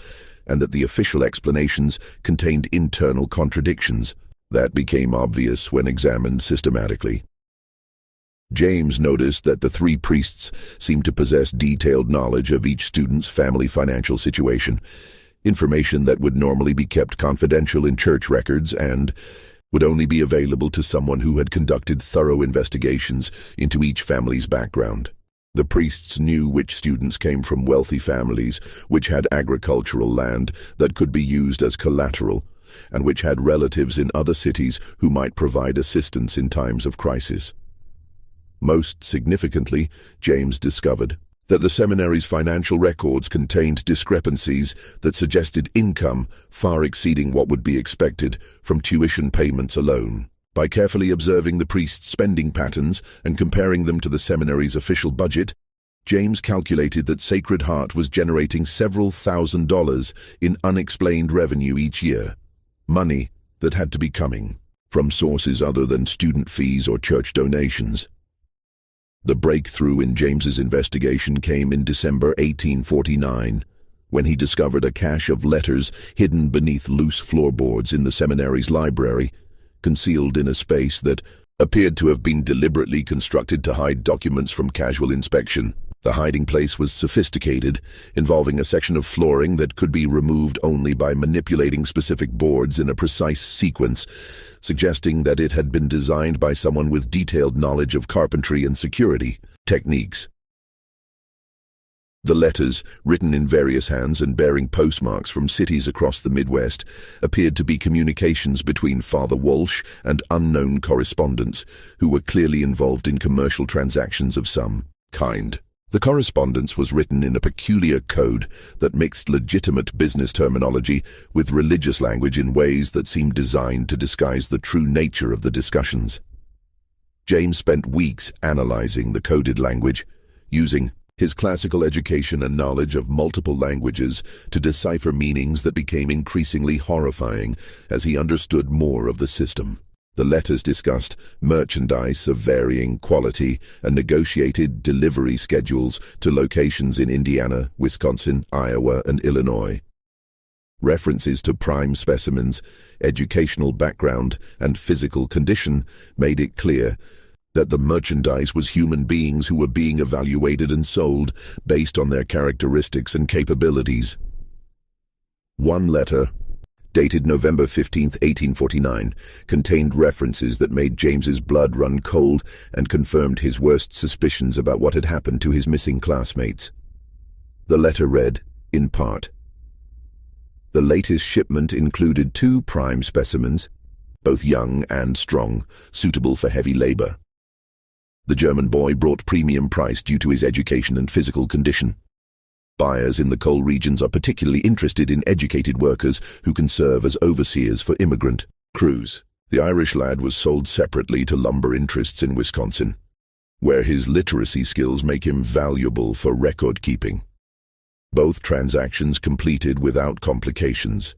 and that the official explanations contained internal contradictions that became obvious when examined systematically. James noticed that the three priests seemed to possess detailed knowledge of each student's family financial situation, information that would normally be kept confidential in church records and would only be available to someone who had conducted thorough investigations into each family's background. The priests knew which students came from wealthy families, which had agricultural land that could be used as collateral, and which had relatives in other cities who might provide assistance in times of crisis. Most significantly, James discovered that the seminary's financial records contained discrepancies that suggested income far exceeding what would be expected from tuition payments alone. By carefully observing the priests' spending patterns and comparing them to the seminary's official budget, James calculated that Sacred Heart was generating several $1,000s in unexplained revenue each year, money that had to be coming from sources other than student fees or church donations. The breakthrough in James's investigation came in December 1849, when he discovered a cache of letters hidden beneath loose floorboards in the seminary's library, concealed in a space that appeared to have been deliberately constructed to hide documents from casual inspection. The hiding place was sophisticated, involving a section of flooring that could be removed only by manipulating specific boards in a precise sequence, suggesting that it had been designed by someone with detailed knowledge of carpentry and security techniques. The letters, written in various hands and bearing postmarks from cities across the Midwest, appeared to be communications between Father Walsh and unknown correspondents who were clearly involved in commercial transactions of some kind. The correspondence was written in a peculiar code that mixed legitimate business terminology with religious language in ways that seemed designed to disguise the true nature of the discussions. James spent weeks analyzing the coded language, using his classical education and knowledge of multiple languages to decipher meanings that became increasingly horrifying as he understood more of the system. The letters discussed merchandise of varying quality and negotiated delivery schedules to locations in Indiana, Wisconsin, Iowa, and Illinois. References to prime specimens, educational background, and physical condition made it clear that the merchandise was human beings who were being evaluated and sold based on their characteristics and capabilities. One letter, dated November 15th, 1849, contained references that made James's blood run cold and confirmed his worst suspicions about what had happened to his missing classmates. The letter read, in part, "The latest shipment included 2 prime specimens, both young and strong, suitable for heavy labor. The German boy brought premium price due to his education and physical condition. Buyers in the coal regions are particularly interested in educated workers who can serve as overseers for immigrant crews. The Irish lad was sold separately to lumber interests in Wisconsin, where his literacy skills make him valuable for record-keeping. Both transactions completed without complications.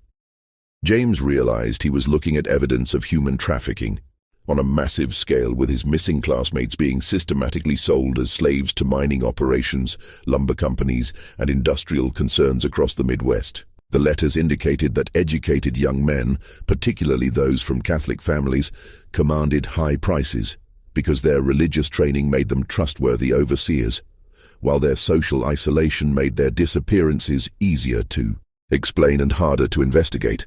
James realized he was looking at evidence of human trafficking on a massive scale, with his missing classmates being systematically sold as slaves to mining operations, lumber companies, and industrial concerns across the Midwest. The letters indicated that educated young men, particularly those from Catholic families, commanded high prices because their religious training made them trustworthy overseers, while their social isolation made their disappearances easier to explain and harder to investigate.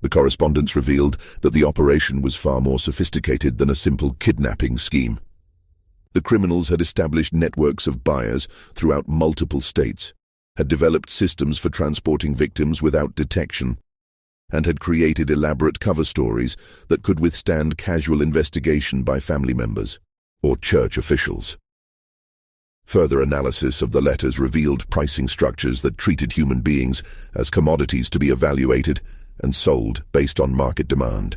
The correspondence revealed that the operation was far more sophisticated than a simple kidnapping scheme. The criminals had established networks of buyers throughout multiple states, had developed systems for transporting victims without detection, and had created elaborate cover stories that could withstand casual investigation by family members or church officials. Further analysis of the letters revealed pricing structures that treated human beings as commodities to be evaluated and sold based on market demand.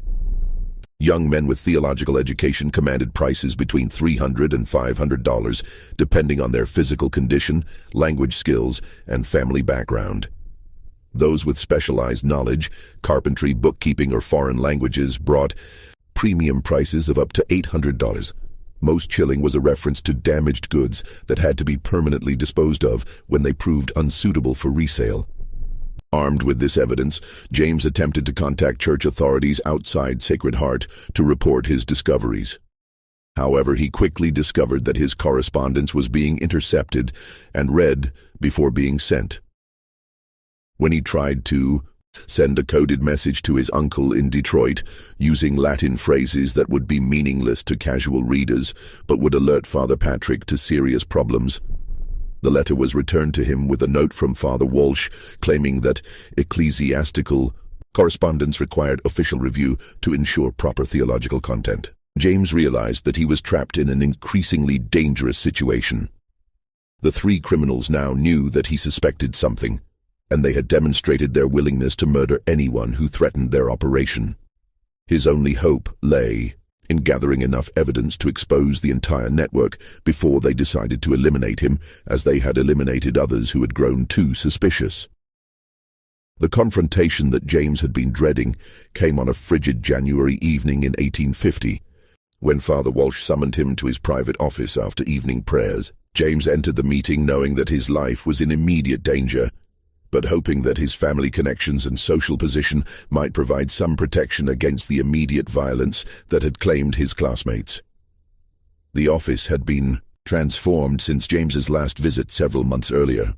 Young men with theological education commanded prices between $300 and $500, depending on their physical condition, language skills, and family background. Those with specialized knowledge, carpentry, bookkeeping, or foreign languages brought premium prices of up to $800. Most chilling was a reference to damaged goods that had to be permanently disposed of when they proved unsuitable for resale. Armed with this evidence, James attempted to contact church authorities outside Sacred Heart to report his discoveries. However, he quickly discovered that his correspondence was being intercepted and read before being sent. When he tried to send a coded message to his uncle in Detroit using Latin phrases that would be meaningless to casual readers but would alert Father Patrick to serious problems, the letter was returned to him with a note from Father Walsh claiming that ecclesiastical correspondence required official review to ensure proper theological content. James realized that he was trapped in an increasingly dangerous situation. The three criminals now knew that he suspected something, and they had demonstrated their willingness to murder anyone who threatened their operation. His only hope lay in gathering enough evidence to expose the entire network before they decided to eliminate him, as they had eliminated others who had grown too suspicious. The confrontation that James had been dreading came on a frigid January evening in 1850, when Father Walsh summoned him to his private office after evening prayers. James entered the meeting knowing that his life was in immediate danger, but hoping that his family connections and social position might provide some protection against the immediate violence that had claimed his classmates. The office had been transformed since James's last visit several months earlier.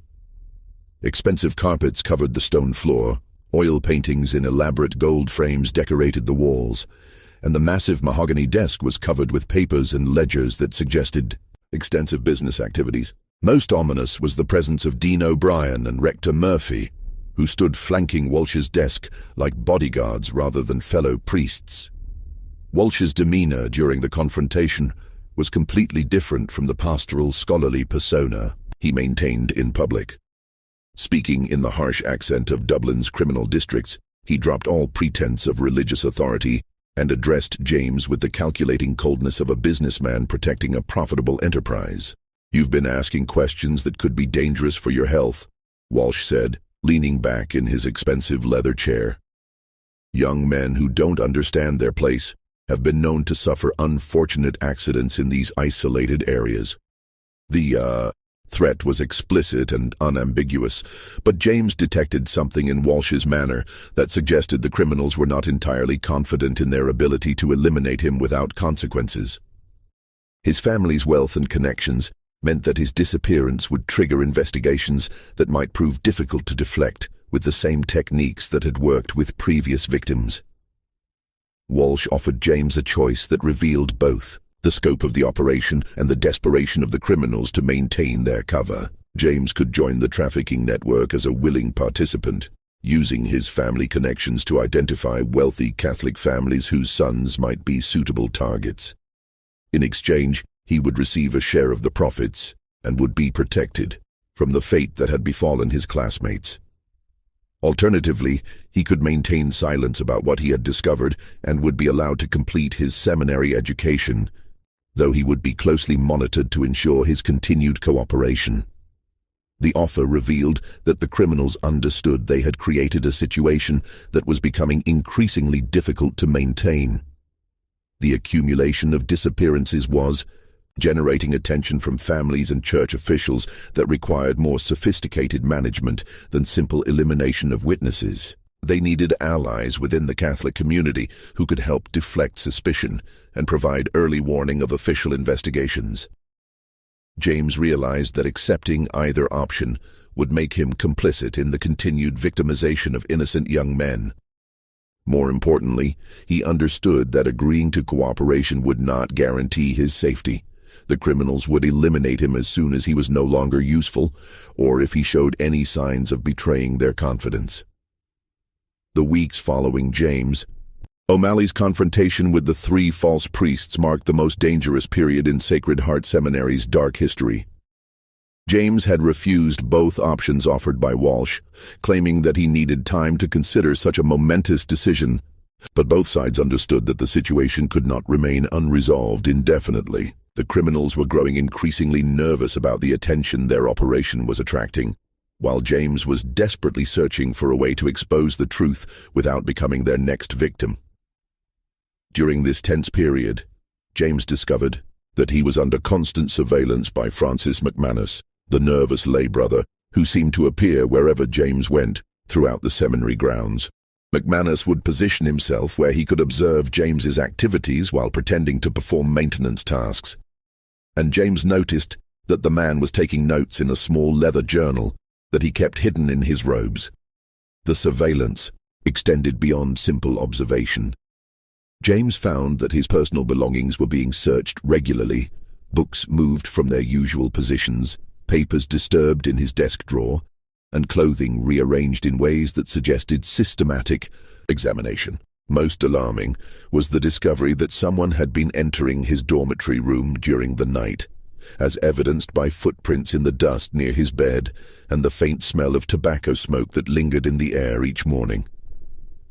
Expensive carpets covered the stone floor, oil paintings in elaborate gold frames decorated the walls, and the massive mahogany desk was covered with papers and ledgers that suggested extensive business activities. Most ominous was the presence of Dean O'Brien and Rector Murphy, who stood flanking Walsh's desk like bodyguards rather than fellow priests. Walsh's demeanor during the confrontation was completely different from the pastoral, scholarly persona he maintained in public. Speaking in the harsh accent of Dublin's criminal districts, he dropped all pretense of religious authority and addressed James with the calculating coldness of a businessman protecting a profitable enterprise. "You've been asking questions that could be dangerous for your health," Walsh said, leaning back in his expensive leather chair. "Young men who don't understand their place have been known to suffer unfortunate accidents in these isolated areas." The threat was explicit and unambiguous, but James detected something in Walsh's manner that suggested the criminals were not entirely confident in their ability to eliminate him without consequences. His family's wealth and connections meant that his disappearance would trigger investigations that might prove difficult to deflect with the same techniques that had worked with previous victims. Walsh offered James a choice that revealed both the scope of the operation and the desperation of the criminals to maintain their cover. James could join the trafficking network as a willing participant, using his family connections to identify wealthy Catholic families whose sons might be suitable targets. In exchange, he would receive a share of the profits and would be protected from the fate that had befallen his classmates. Alternatively, he could maintain silence about what he had discovered and would be allowed to complete his seminary education, though he would be closely monitored to ensure his continued cooperation. The offer revealed that the criminals understood they had created a situation that was becoming increasingly difficult to maintain. The accumulation of disappearances was generating attention from families and church officials that required more sophisticated management than simple elimination of witnesses. They needed allies within the Catholic community who could help deflect suspicion and provide early warning of official investigations. James realized that accepting either option would make him complicit in the continued victimization of innocent young men. More importantly, he understood that agreeing to cooperation would not guarantee his safety. The criminals would eliminate him as soon as he was no longer useful, or if he showed any signs of betraying their confidence. The weeks following James O'Malley's confrontation with the 3 false priests marked the most dangerous period in Sacred Heart Seminary's dark history. James had refused both options offered by Walsh, claiming that he needed time to consider such a momentous decision, but both sides understood that the situation could not remain unresolved indefinitely. The criminals were growing increasingly nervous about the attention their operation was attracting, while James was desperately searching for a way to expose the truth without becoming their next victim. During this tense period, James discovered that he was under constant surveillance by Francis McManus, the nervous lay brother who seemed to appear wherever James went throughout the seminary grounds. McManus would position himself where he could observe James's activities while pretending to perform maintenance tasks. And James noticed that the man was taking notes in a small leather journal that he kept hidden in his robes. The surveillance extended beyond simple observation. James found that his personal belongings were being searched regularly, books moved from their usual positions, papers disturbed in his desk drawer, and clothing rearranged in ways that suggested systematic examination. Most alarming was the discovery that someone had been entering his dormitory room during the night, as evidenced by footprints in the dust near his bed and the faint smell of tobacco smoke that lingered in the air each morning.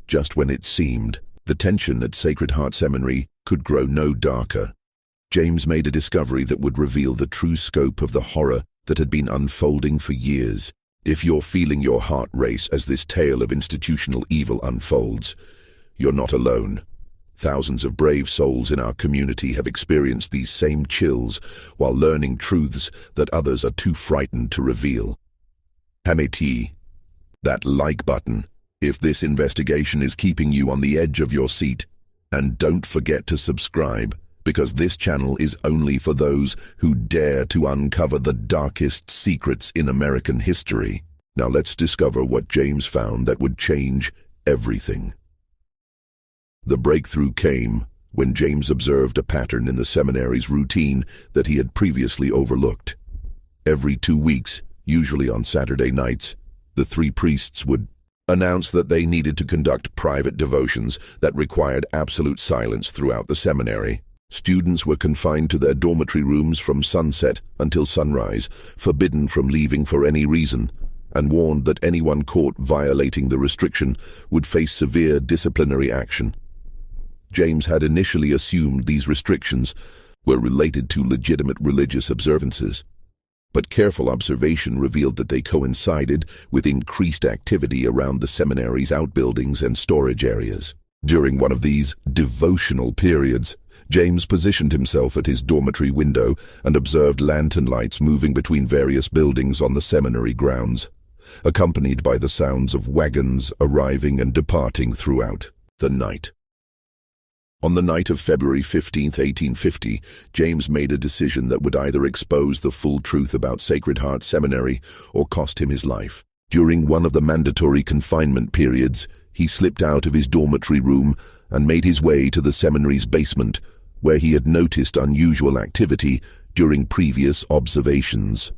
Just when it seemed the tension at Sacred Heart Seminary could grow no darker, James made a discovery that would reveal the true scope of the horror that had been unfolding for years. If you're feeling your heart race as this tale of institutional evil unfolds, you're not alone. Thousands of brave souls in our community have experienced these same chills while learning truths that others are too frightened to reveal. Hameti, that like button, if this investigation is keeping you on the edge of your seat. And don't forget to subscribe, because this channel is only for those who dare to uncover the darkest secrets in American history. Now let's discover what James found that would change everything. The breakthrough came when James observed a pattern in the seminary's routine that he had previously overlooked. Every 2 weeks, usually on Saturday nights, the 3 priests would announce that they needed to conduct private devotions that required absolute silence throughout the seminary. Students were confined to their dormitory rooms from sunset until sunrise, forbidden from leaving for any reason, and warned that anyone caught violating the restriction would face severe disciplinary action. James had initially assumed these restrictions were related to legitimate religious observances, but careful observation revealed that they coincided with increased activity around the seminary's outbuildings and storage areas. During one of these devotional periods, James positioned himself at his dormitory window and observed lantern lights moving between various buildings on the seminary grounds, accompanied by the sounds of wagons arriving and departing throughout the night. On the night of February 15th, 1850, James made a decision that would either expose the full truth about Sacred Heart Seminary or cost him his life. During one of the mandatory confinement periods, he slipped out of his dormitory room and made his way to the seminary's basement, where he had noticed unusual activity during previous observations.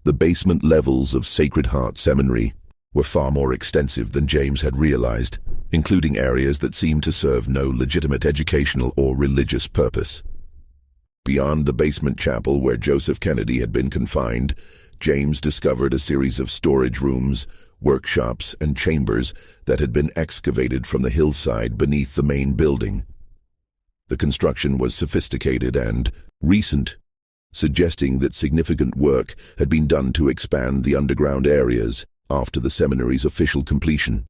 The basement levels of Sacred Heart Seminary were far more extensive than James had realized, including areas that seemed to serve no legitimate educational or religious purpose. Beyond the basement chapel where Joseph Kennedy had been confined, James discovered a series of storage rooms workshops, and chambers that had been excavated from the hillside beneath the main building. The construction was sophisticated and recent, suggesting that significant work had been done to expand the underground areas after the seminary's official completion.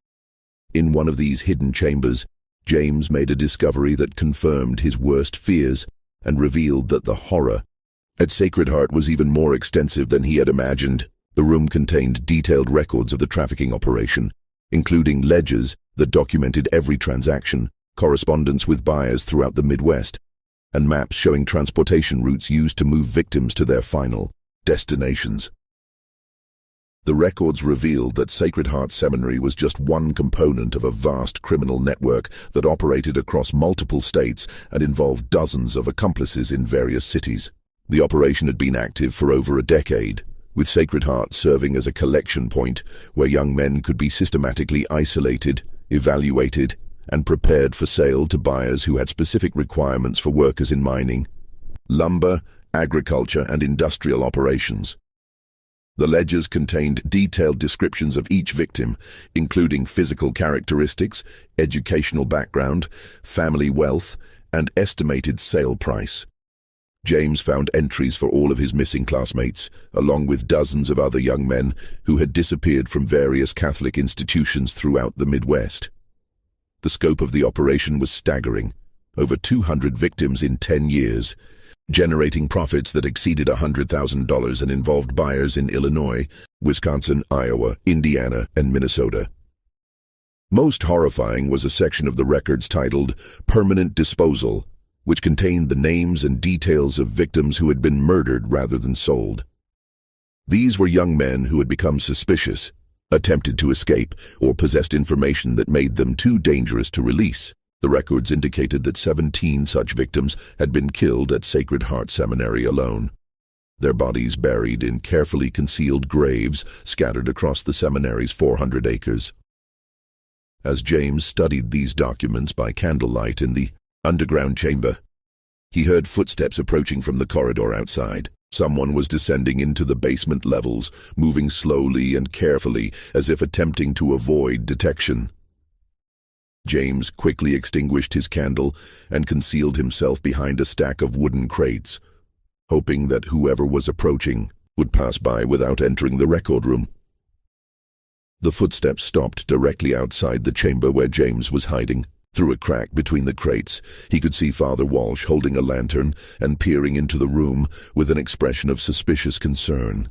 In one of these hidden chambers, James made a discovery that confirmed his worst fears and revealed that the horror at Sacred Heart was even more extensive than he had imagined. The room contained detailed records of the trafficking operation, including ledgers that documented every transaction, correspondence with buyers throughout the Midwest, and maps showing transportation routes used to move victims to their final destinations. The records revealed that Sacred Heart Seminary was just one component of a vast criminal network that operated across multiple states and involved dozens of accomplices in various cities. The operation had been active for over a decade, with Sacred Heart serving as a collection point where young men could be systematically isolated, evaluated, and prepared for sale to buyers who had specific requirements for workers in mining, lumber, agriculture, and industrial operations. The ledgers contained detailed descriptions of each victim, including physical characteristics, educational background, family wealth, and estimated sale price. James found entries for all of his missing classmates, along with dozens of other young men who had disappeared from various Catholic institutions throughout the Midwest. The scope of the operation was staggering: over 200 victims in 10 years, generating profits that exceeded $100,000 and involved buyers in Illinois, Wisconsin, Iowa, Indiana, and Minnesota. Most horrifying was a section of the records titled Permanent Disposal, which contained the names and details of victims who had been murdered rather than sold. These were young men who had become suspicious, attempted to escape, or possessed information that made them too dangerous to release. The records indicated that 17 such victims had been killed at Sacred Heart Seminary alone, their bodies buried in carefully concealed graves scattered across the seminary's 400 acres. As James studied these documents by candlelight in the underground chamber, he heard footsteps approaching from the corridor outside. Someone was descending into the basement levels, moving slowly and carefully as if attempting to avoid detection. James quickly extinguished his candle and concealed himself behind a stack of wooden crates, hoping that whoever was approaching would pass by without entering the record room. The footsteps stopped directly outside the chamber where James was hiding. Through a crack between the crates, he could see Father Walsh holding a lantern and peering into the room with an expression of suspicious concern.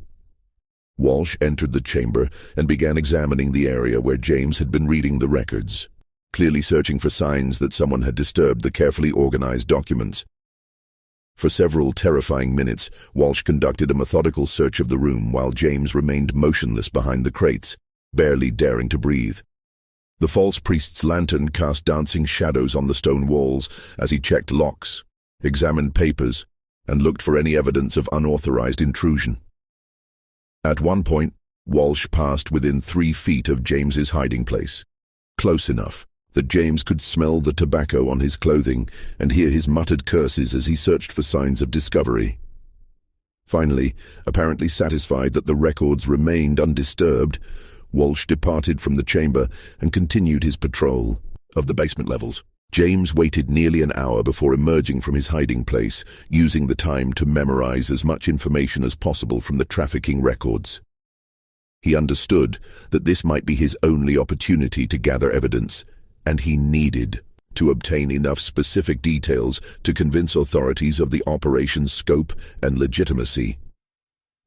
Walsh entered the chamber and began examining the area where James had been reading the records, clearly searching for signs that someone had disturbed the carefully organized documents. For several terrifying minutes, Walsh conducted a methodical search of the room while James remained motionless behind the crates, barely daring to breathe. The false priest's lantern cast dancing shadows on the stone walls as he checked locks, examined papers, and looked for any evidence of unauthorized intrusion. At one point, Walsh passed within 3 feet of James's hiding place, close enough that James could smell the tobacco on his clothing and hear his muttered curses as he searched for signs of discovery. Finally, apparently satisfied that the records remained undisturbed, Walsh departed from the chamber and continued his patrol of the basement levels. James waited nearly an hour before emerging from his hiding place, using the time to memorize as much information as possible from the trafficking records. He understood that this might be his only opportunity to gather evidence, and he needed to obtain enough specific details to convince authorities of the operation's scope and legitimacy.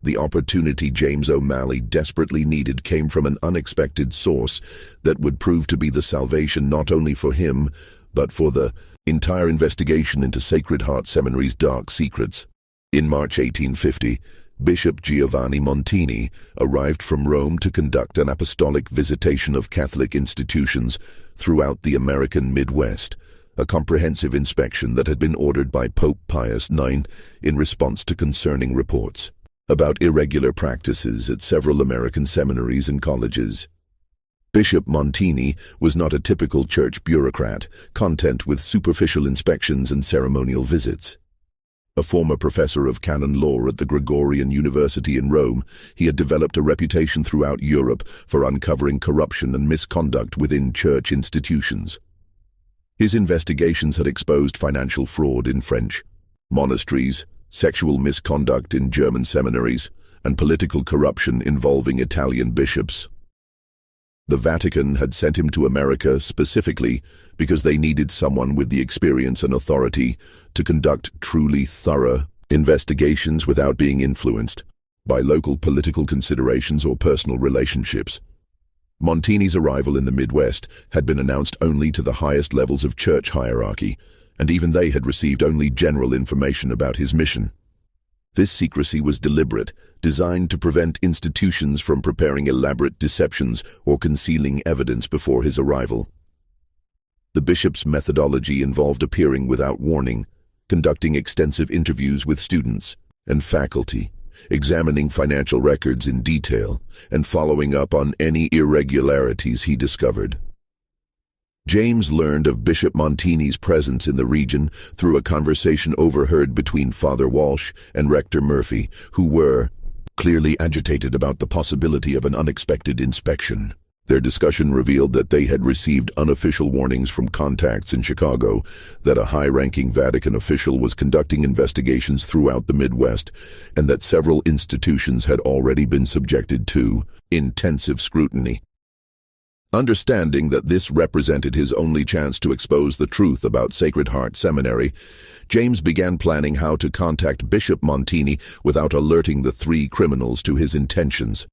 The opportunity James O'Malley desperately needed came from an unexpected source that would prove to be the salvation not only for him, but for the entire investigation into Sacred Heart Seminary's dark secrets. In March 1850, Bishop Giovanni Montini arrived from Rome to conduct an apostolic visitation of Catholic institutions throughout the American Midwest, a comprehensive inspection that had been ordered by Pope Pius IX in response to concerning reports about irregular practices at several American seminaries and colleges. Bishop Montini was not a typical church bureaucrat, content with superficial inspections and ceremonial visits. A former professor of canon law at the Gregorian University in Rome, he had developed a reputation throughout Europe for uncovering corruption and misconduct within church institutions. His investigations had exposed financial fraud in French monasteries, sexual misconduct in German seminaries, and political corruption involving Italian bishops. The Vatican had sent him to America specifically because they needed someone with the experience and authority to conduct truly thorough investigations without being influenced by local political considerations or personal relationships. Montini's arrival in the Midwest had been announced only to the highest levels of church hierarchy, and even they had received only general information about his mission. This secrecy was deliberate, designed to prevent institutions from preparing elaborate deceptions or concealing evidence before his arrival. The bishop's methodology involved appearing without warning, conducting extensive interviews with students and faculty, examining financial records in detail, and following up on any irregularities he discovered. James learned of Bishop Montini's presence in the region through a conversation overheard between Father Walsh and Rector Murphy, who were clearly agitated about the possibility of an unexpected inspection. Their discussion revealed that they had received unofficial warnings from contacts in Chicago that a high-ranking Vatican official was conducting investigations throughout the Midwest, and that several institutions had already been subjected to intensive scrutiny. Understanding that this represented his only chance to expose the truth about Sacred Heart Seminary, James began planning how to contact Bishop Montini without alerting the three criminals to his intentions.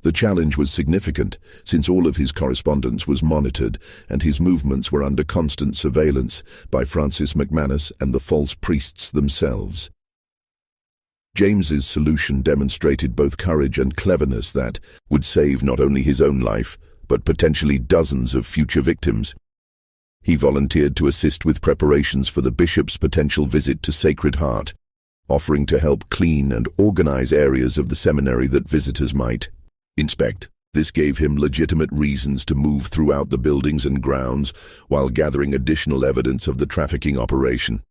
The challenge was significant, since all of his correspondence was monitored and his movements were under constant surveillance by Francis McManus and the false priests themselves. James's solution demonstrated both courage and cleverness that would save not only his own life, but potentially dozens of future victims. He volunteered to assist with preparations for the bishop's potential visit to Sacred Heart, offering to help clean and organize areas of the seminary that visitors might inspect. This gave him legitimate reasons to move throughout the buildings and grounds while gathering additional evidence of the trafficking operation.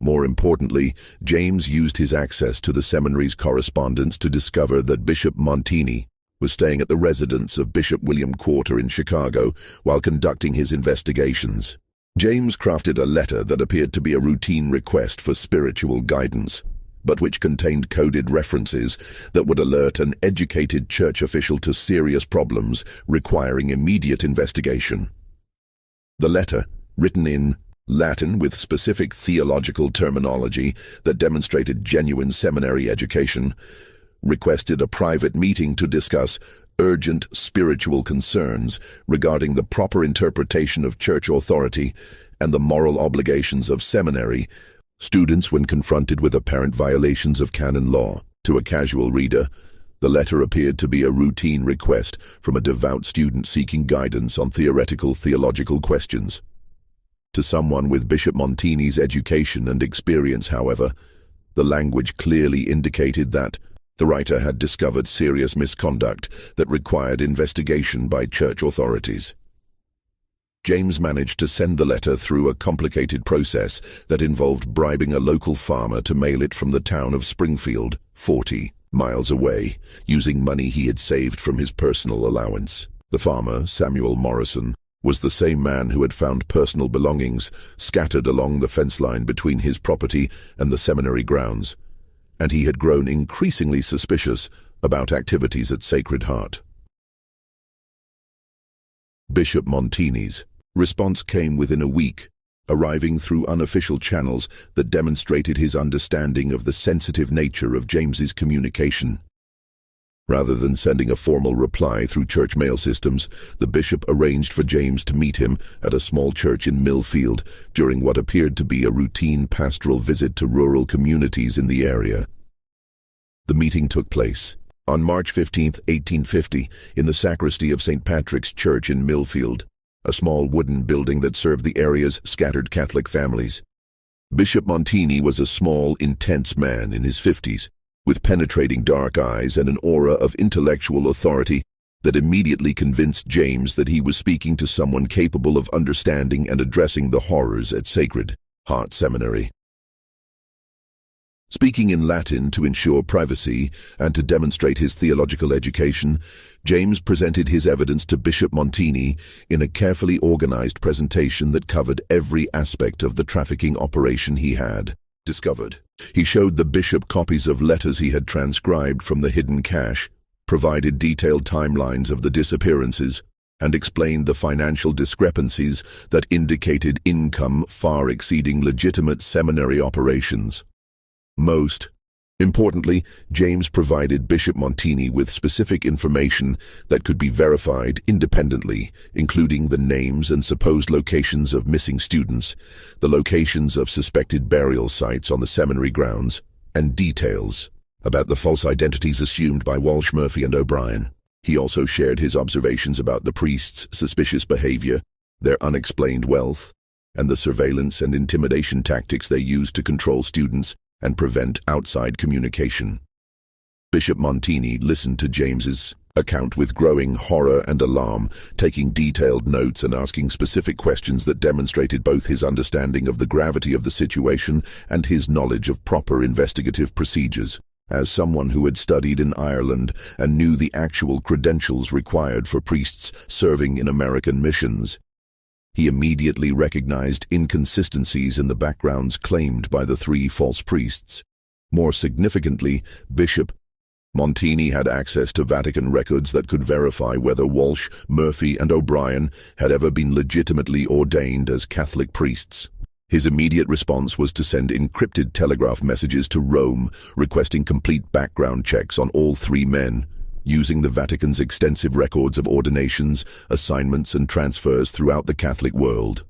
More importantly, James used his access to the seminary's correspondence to discover that Bishop Montini was staying at the residence of Bishop William Quarter in Chicago while conducting his investigations. James crafted a letter that appeared to be a routine request for spiritual guidance, but which contained coded references that would alert an educated church official to serious problems requiring immediate investigation. The letter, written in Latin with specific theological terminology that demonstrated genuine seminary education, requested a private meeting to discuss urgent spiritual concerns regarding the proper interpretation of church authority and the moral obligations of seminary students when confronted with apparent violations of canon law. To a casual reader, the letter appeared to be a routine request from a devout student seeking guidance on theological questions. To someone with Bishop Montini's education and experience, however, the language clearly indicated that the writer had discovered serious misconduct that required investigation by church authorities. James managed to send the letter through a complicated process that involved bribing a local farmer to mail it from the town of Springfield, 40 miles away, using money he had saved from his personal allowance. The farmer, Samuel Morrison, was the same man who had found personal belongings scattered along the fence line between his property and the seminary grounds, and he had grown increasingly suspicious about activities at Sacred Heart. Bishop Montini's response came within a week, arriving through unofficial channels that demonstrated his understanding of the sensitive nature of James's communication. Rather than sending a formal reply through church mail systems, the bishop arranged for James to meet him at a small church in Millfield during what appeared to be a routine pastoral visit to rural communities in the area. The meeting took place on March 15th, 1850, in the sacristy of St. Patrick's Church in Millfield, a small wooden building that served the area's scattered Catholic families. Bishop Montini was a small, intense man in his 50s, with penetrating dark eyes and an aura of intellectual authority that immediately convinced James that he was speaking to someone capable of understanding and addressing the horrors at Sacred Heart Seminary. Speaking in Latin to ensure privacy and to demonstrate his theological education, James presented his evidence to Bishop Montini in a carefully organized presentation that covered every aspect of the trafficking operation he had discovered. He showed the bishop copies of letters he had transcribed from the hidden cache, provided detailed timelines of the disappearances, and explained the financial discrepancies that indicated income far exceeding legitimate seminary operations. Most importantly, James provided Bishop Montini with specific information that could be verified independently, including the names and supposed locations of missing students, the locations of suspected burial sites on the seminary grounds, and details about the false identities assumed by Walsh, Murphy, and O'Brien. He also shared his observations about the priests' suspicious behavior, their unexplained wealth, and the surveillance and intimidation tactics they used to control students and prevent outside communication. Bishop Montini listened to James's account with growing horror and alarm, taking detailed notes and asking specific questions that demonstrated both his understanding of the gravity of the situation and his knowledge of proper investigative procedures. As someone who had studied in Ireland and knew the actual credentials required for priests serving in American missions, he immediately recognized inconsistencies in the backgrounds claimed by the three false priests. More significantly, Bishop Montini had access to Vatican records that could verify whether Walsh, Murphy, and O'Brien had ever been legitimately ordained as Catholic priests. His immediate response was to send encrypted telegraph messages to Rome requesting complete background checks on all three men, using the Vatican's extensive records of ordinations, assignments, and transfers throughout the Catholic world.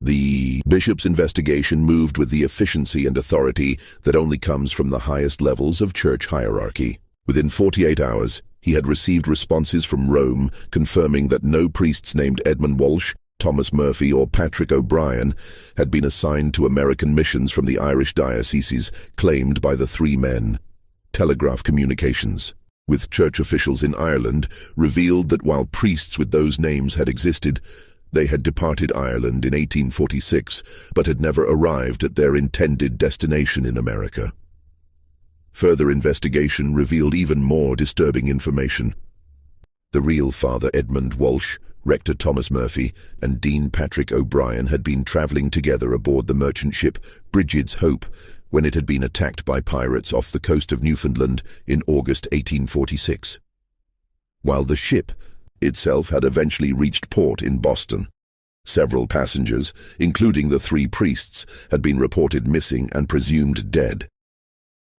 The bishop's investigation moved with the efficiency and authority that only comes from the highest levels of church hierarchy. Within 48 hours, he had received responses from Rome confirming that no priests named Edmund Walsh, Thomas Murphy, or Patrick O'Brien had been assigned to American missions from the Irish dioceses claimed by the three men. Telegraph communications with church officials in Ireland revealed that while priests with those names had existed, they had departed Ireland in 1846 but had never arrived at their intended destination in America. Further investigation revealed even more disturbing information. The real Father Edmund Walsh, Rector Thomas Murphy, and Dean Patrick O'Brien had been traveling together aboard the merchant ship Brigid's Hope when it had been attacked by pirates off the coast of Newfoundland in August 1846. While the ship itself had eventually reached port in Boston, several passengers, including the three priests, had been reported missing and presumed dead.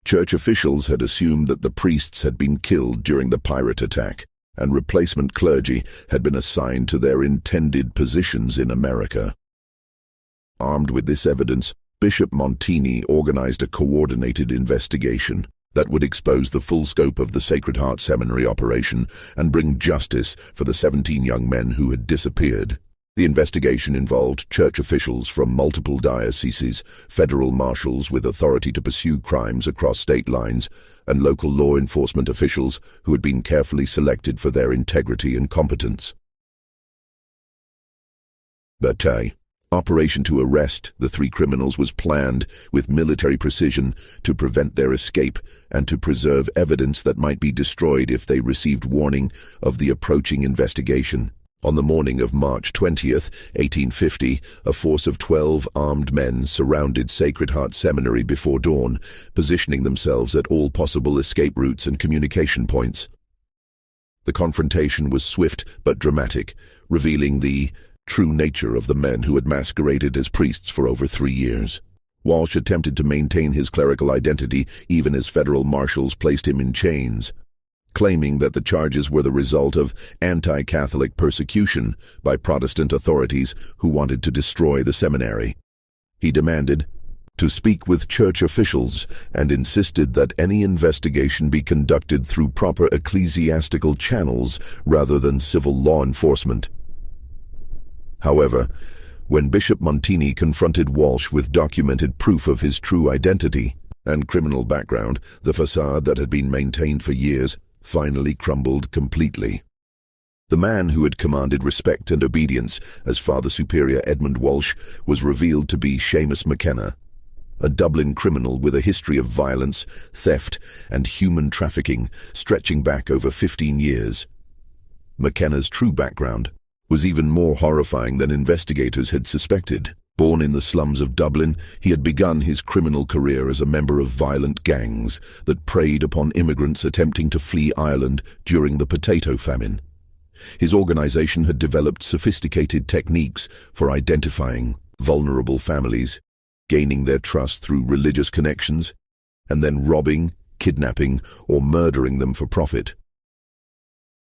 Church officials had assumed that the priests had been killed during the pirate attack, and replacement clergy had been assigned to their intended positions in America. Armed with this evidence, Bishop Montini organized a coordinated investigation that would expose the full scope of the Sacred Heart Seminary operation and bring justice for the 17 young men who had disappeared. The investigation involved church officials from multiple dioceses, federal marshals with authority to pursue crimes across state lines, and local law enforcement officials who had been carefully selected for their integrity and competence. But operation to arrest the three criminals was planned with military precision to prevent their escape and to preserve evidence that might be destroyed if they received warning of the approaching investigation. On the morning of March 20th, 1850, a force of 12 armed men surrounded Sacred Heart Seminary before dawn, positioning themselves at all possible escape routes and communication points. The confrontation was swift but dramatic, revealing the true nature of the men who had masqueraded as priests for over 3 years. Walsh attempted to maintain his clerical identity even as federal marshals placed him in chains, claiming that the charges were the result of anti-Catholic persecution by Protestant authorities who wanted to destroy the seminary. He demanded to speak with church officials and insisted that any investigation be conducted through proper ecclesiastical channels rather than civil law enforcement. However, when Bishop Montini confronted Walsh with documented proof of his true identity and criminal background, the facade that had been maintained for years finally crumbled completely. The man who had commanded respect and obedience as Father Superior Edmund Walsh was revealed to be Seamus McKenna, a Dublin criminal with a history of violence, theft, and human trafficking stretching back over 15 years. McKenna's true background was even more horrifying than investigators had suspected. Born in the slums of Dublin, he had begun his criminal career as a member of violent gangs that preyed upon immigrants attempting to flee Ireland during the potato famine. His organization had developed sophisticated techniques for identifying vulnerable families, gaining their trust through religious connections, and then robbing, kidnapping, or murdering them for profit.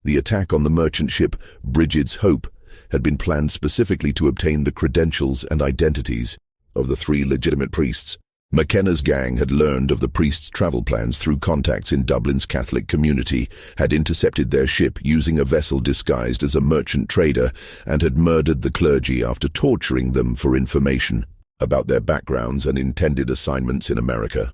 The attack on the merchant ship Brigid's Hope had been planned specifically to obtain the credentials and identities of the 3 legitimate priests. McKenna's gang had learned of the priests' travel plans through contacts in Dublin's Catholic community, had intercepted their ship using a vessel disguised as a merchant trader, and had murdered the clergy after torturing them for information about their backgrounds and intended assignments in America.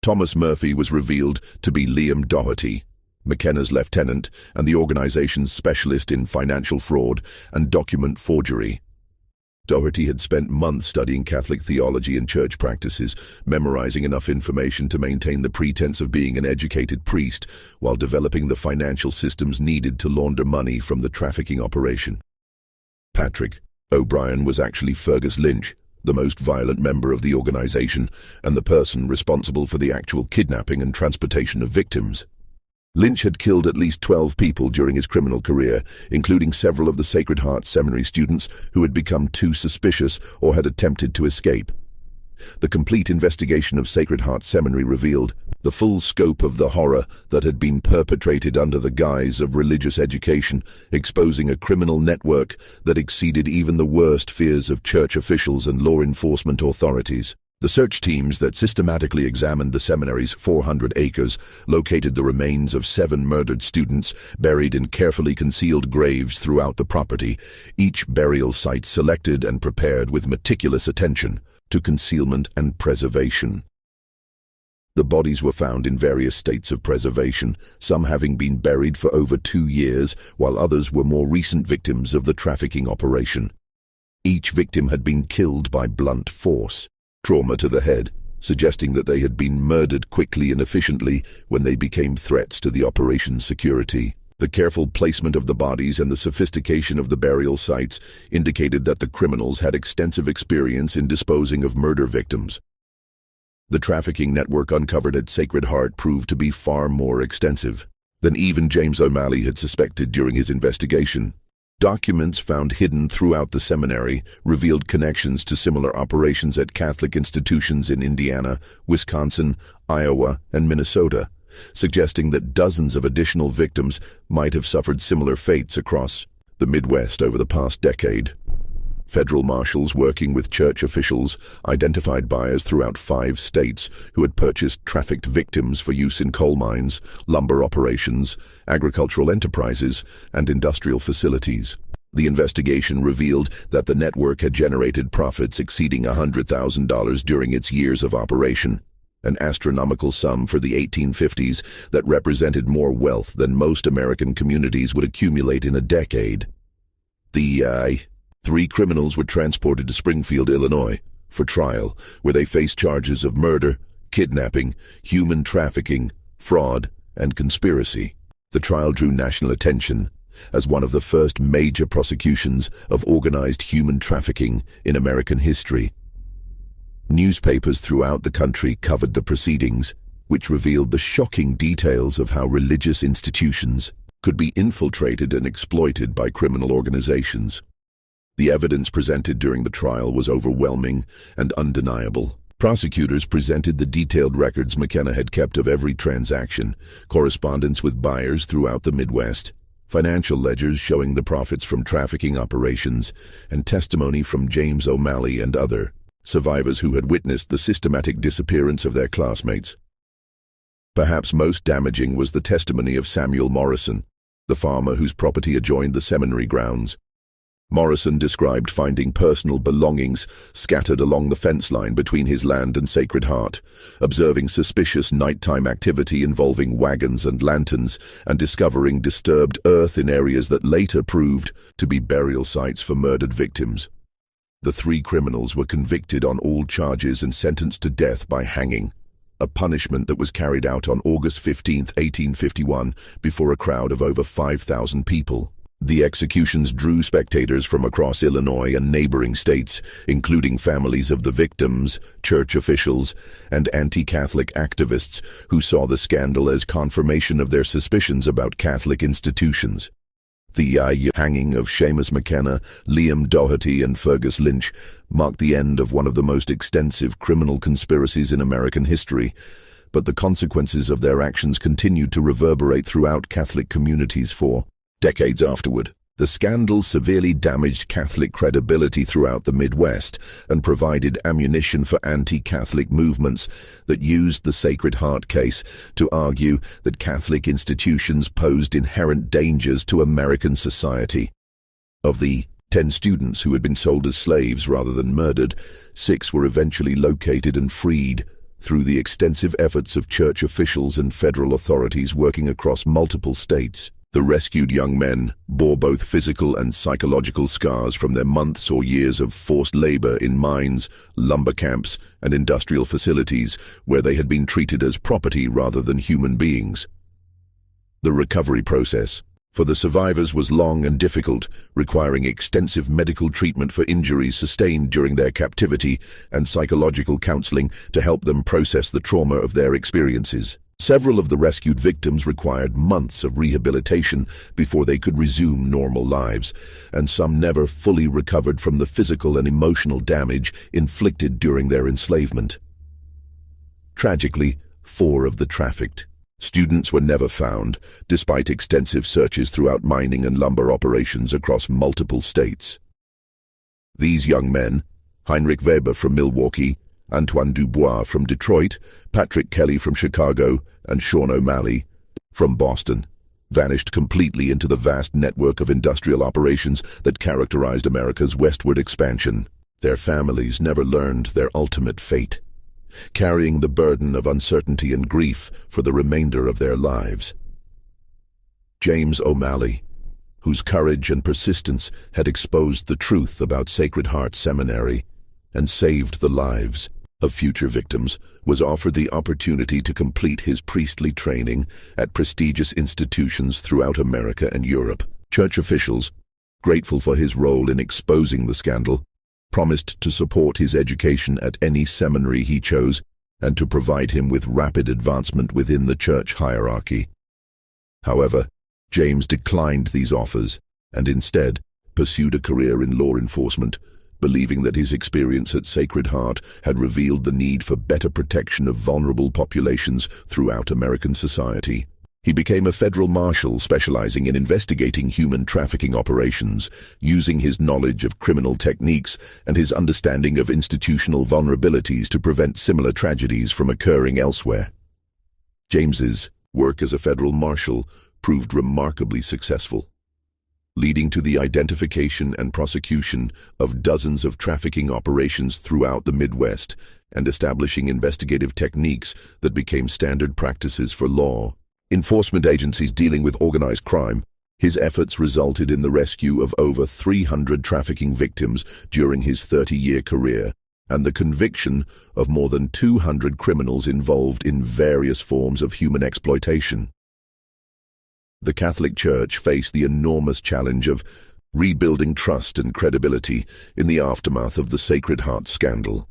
Thomas Murphy was revealed to be Liam Doherty, McKenna's lieutenant and the organization's specialist in financial fraud and document forgery. Doherty had spent months studying Catholic theology and church practices, memorizing enough information to maintain the pretense of being an educated priest while developing the financial systems needed to launder money from the trafficking operation. Patrick O'Brien was actually Fergus Lynch, the most violent member of the organization and the person responsible for the actual kidnapping and transportation of victims. Lynch had killed at least 12 people during his criminal career, including several of the Sacred Heart Seminary students who had become too suspicious or had attempted to escape. The complete investigation of Sacred Heart Seminary revealed the full scope of the horror that had been perpetrated under the guise of religious education, exposing a criminal network that exceeded even the worst fears of church officials and law enforcement authorities. The search teams that systematically examined the seminary's 400 acres located the remains of 7 murdered students buried in carefully concealed graves throughout the property, each burial site selected and prepared with meticulous attention to concealment and preservation. The bodies were found in various states of preservation, some having been buried for over 2 years, while others were more recent victims of the trafficking operation. Each victim had been killed by blunt force, trauma to the head, suggesting that they had been murdered quickly and efficiently when they became threats to the operation's security. The careful placement of the bodies and the sophistication of the burial sites indicated that the criminals had extensive experience in disposing of murder victims. The trafficking network uncovered at Sacred Heart proved to be far more extensive than even James O'Malley had suspected during his investigation. Documents found hidden throughout the seminary revealed connections to similar operations at Catholic institutions in Indiana, Wisconsin, Iowa, and Minnesota, suggesting that dozens of additional victims might have suffered similar fates across the Midwest over the past decade. Federal marshals working with church officials identified buyers throughout 5 states who had purchased trafficked victims for use in coal mines, lumber operations, agricultural enterprises, and industrial facilities. The investigation revealed that the network had generated profits exceeding $100,000 during its years of operation, an astronomical sum for the 1850s that represented more wealth than most American communities would accumulate in a decade. The 3 criminals were transported to Springfield, Illinois, for trial, where they faced charges of murder, kidnapping, human trafficking, fraud, and conspiracy. The trial drew national attention as one of the first major prosecutions of organized human trafficking in American history. Newspapers throughout the country covered the proceedings, which revealed the shocking details of how religious institutions could be infiltrated and exploited by criminal organizations. The evidence presented during the trial was overwhelming and undeniable. Prosecutors presented the detailed records McKenna had kept of every transaction, correspondence with buyers throughout the Midwest, financial ledgers showing the profits from trafficking operations, and testimony from James O'Malley and other survivors who had witnessed the systematic disappearance of their classmates. Perhaps most damaging was the testimony of Samuel Morrison, the farmer whose property adjoined the seminary grounds. Morrison described finding personal belongings scattered along the fence line between his land and Sacred Heart, observing suspicious nighttime activity involving wagons and lanterns, and discovering disturbed earth in areas that later proved to be burial sites for murdered victims. The three criminals were convicted on all charges and sentenced to death by hanging, a punishment that was carried out on August 15, 1851, before a crowd of over 5,000 people. The executions drew spectators from across Illinois and neighboring states, including families of the victims, church officials, and anti-Catholic activists who saw the scandal as confirmation of their suspicions about Catholic institutions. The hanging of Seamus McKenna, Liam Doherty, and Fergus Lynch marked the end of one of the most extensive criminal conspiracies in American history, but the consequences of their actions continued to reverberate throughout Catholic communities for decades afterward. The scandal severely damaged Catholic credibility throughout the Midwest and provided ammunition for anti-Catholic movements that used the Sacred Heart case to argue that Catholic institutions posed inherent dangers to American society. Of the 10 students who had been sold as slaves rather than murdered, 6 were eventually located and freed through the extensive efforts of church officials and federal authorities working across multiple states. The rescued young men bore both physical and psychological scars from their months or years of forced labor in mines, lumber camps, and industrial facilities where they had been treated as property rather than human beings. The recovery process for the survivors was long and difficult, requiring extensive medical treatment for injuries sustained during their captivity and psychological counseling to help them process the trauma of their experiences. Several of the rescued victims required months of rehabilitation before they could resume normal lives, and some never fully recovered from the physical and emotional damage inflicted during their enslavement. Tragically, 4 of the trafficked students were never found, despite extensive searches throughout mining and lumber operations across multiple states. These young men, Heinrich Weber from Milwaukee, Antoine Dubois from Detroit, Patrick Kelly from Chicago, and Sean O'Malley from Boston, vanished completely into the vast network of industrial operations that characterized America's westward expansion. Their families never learned their ultimate fate, carrying the burden of uncertainty and grief for the remainder of their lives. James O'Malley, whose courage and persistence had exposed the truth about Sacred Heart Seminary and saved the lives of future victims, was offered the opportunity to complete his priestly training at prestigious institutions throughout America and Europe. Church officials, grateful for his role in exposing the scandal, promised to support his education at any seminary he chose and to provide him with rapid advancement within the church hierarchy. However, James declined these offers and instead pursued a career in law enforcement, believing that his experience at Sacred Heart had revealed the need for better protection of vulnerable populations throughout American society. He became a federal marshal specializing in investigating human trafficking operations, using his knowledge of criminal techniques and his understanding of institutional vulnerabilities to prevent similar tragedies from occurring elsewhere. James's work as a federal marshal proved remarkably successful, leading to the identification and prosecution of dozens of trafficking operations throughout the Midwest and establishing investigative techniques that became standard practices for law enforcement agencies dealing with organized crime. His efforts resulted in the rescue of over 300 trafficking victims during his 30-year career and the conviction of more than 200 criminals involved in various forms of human exploitation. The Catholic Church faced the enormous challenge of rebuilding trust and credibility in the aftermath of the Sacred Heart scandal,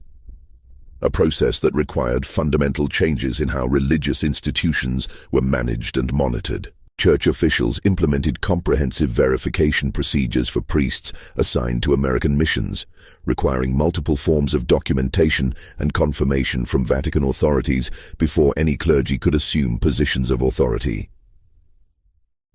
a process that required fundamental changes in how religious institutions were managed and monitored. Church officials implemented comprehensive verification procedures for priests assigned to American missions, requiring multiple forms of documentation and confirmation from Vatican authorities before any clergy could assume positions of authority.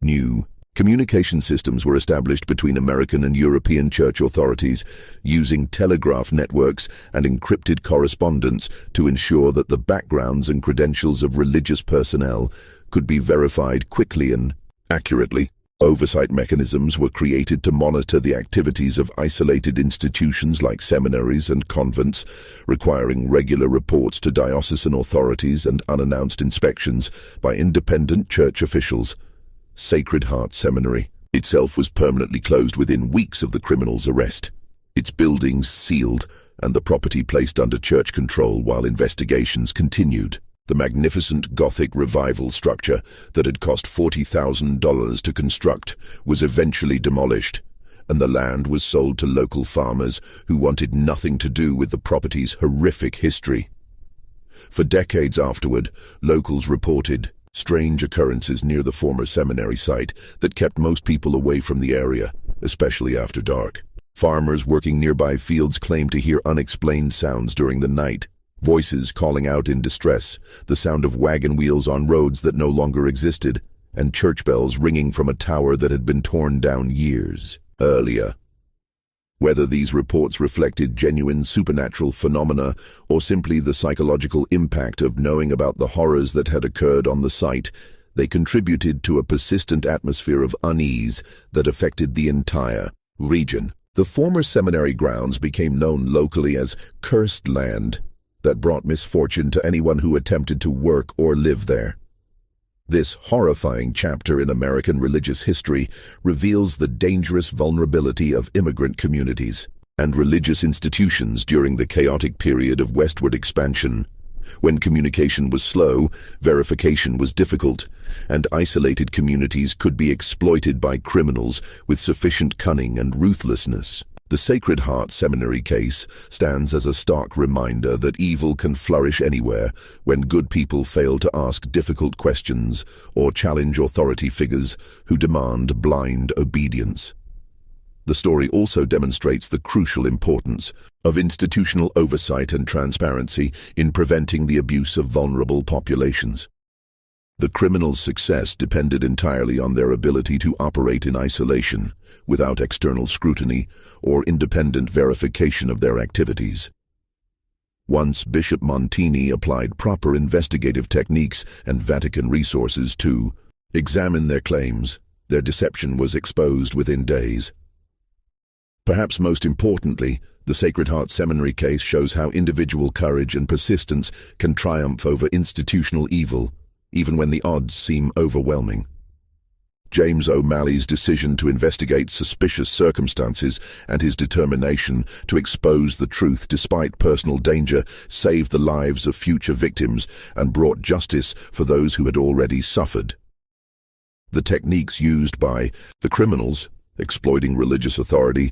New communication systems were established between American and European church authorities using telegraph networks and encrypted correspondence to ensure that the backgrounds and credentials of religious personnel could be verified quickly and accurately. Oversight mechanisms were created to monitor the activities of isolated institutions like seminaries and convents, requiring regular reports to diocesan authorities and unannounced inspections by independent church officials. Sacred Heart Seminary itself was permanently closed within weeks of the criminal's arrest. its buildings sealed and the property placed under church control while investigations continued. The magnificent Gothic revival structure that had cost $40,000 to construct was eventually demolished, and the land was sold to local farmers who wanted nothing to do with the property's horrific history. For decades afterward, locals reported strange occurrences near the former seminary site that kept most people away from the area, especially after dark. Farmers working nearby fields claimed to hear unexplained sounds during the night, voices calling out in distress, the sound of wagon wheels on roads that no longer existed, and church bells ringing from a tower that had been torn down years earlier. Whether these reports reflected genuine supernatural phenomena or simply the psychological impact of knowing about the horrors that had occurred on the site, they contributed to a persistent atmosphere of unease that affected the entire region. The former seminary grounds became known locally as cursed land that brought misfortune to anyone who attempted to work or live there. This horrifying chapter in American religious history reveals the dangerous vulnerability of immigrant communities and religious institutions during the chaotic period of westward expansion, when communication was slow, verification was difficult, and isolated communities could be exploited by criminals with sufficient cunning and ruthlessness. The Sacred Heart Seminary case stands as a stark reminder that evil can flourish anywhere when good people fail to ask difficult questions or challenge authority figures who demand blind obedience. The story also demonstrates the crucial importance of institutional oversight and transparency in preventing the abuse of vulnerable populations. The criminals' success depended entirely on their ability to operate in isolation, without external scrutiny or independent verification of their activities. Once Bishop Montini applied proper investigative techniques and Vatican resources to examine their claims, their deception was exposed within days. Perhaps most importantly, the Sacred Heart Seminary case shows how individual courage and persistence can triumph over institutional evil, even when the odds seem overwhelming. James O'Malley's decision to investigate suspicious circumstances and his determination to expose the truth despite personal danger saved the lives of future victims and brought justice for those who had already suffered. The techniques used by the criminals, exploiting religious authority,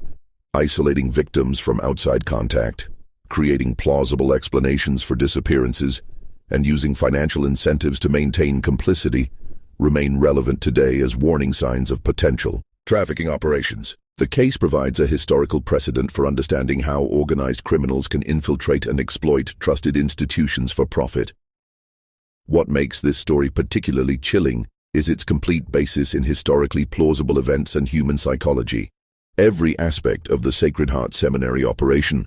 isolating victims from outside contact, creating plausible explanations for disappearances, and using financial incentives to maintain complicity, remain relevant today as warning signs of potential trafficking operations. The case provides a historical precedent for understanding how organized criminals can infiltrate and exploit trusted institutions for profit. What makes this story particularly chilling is its complete basis in historically plausible events and human psychology. Every aspect of the Sacred Heart Seminary operation,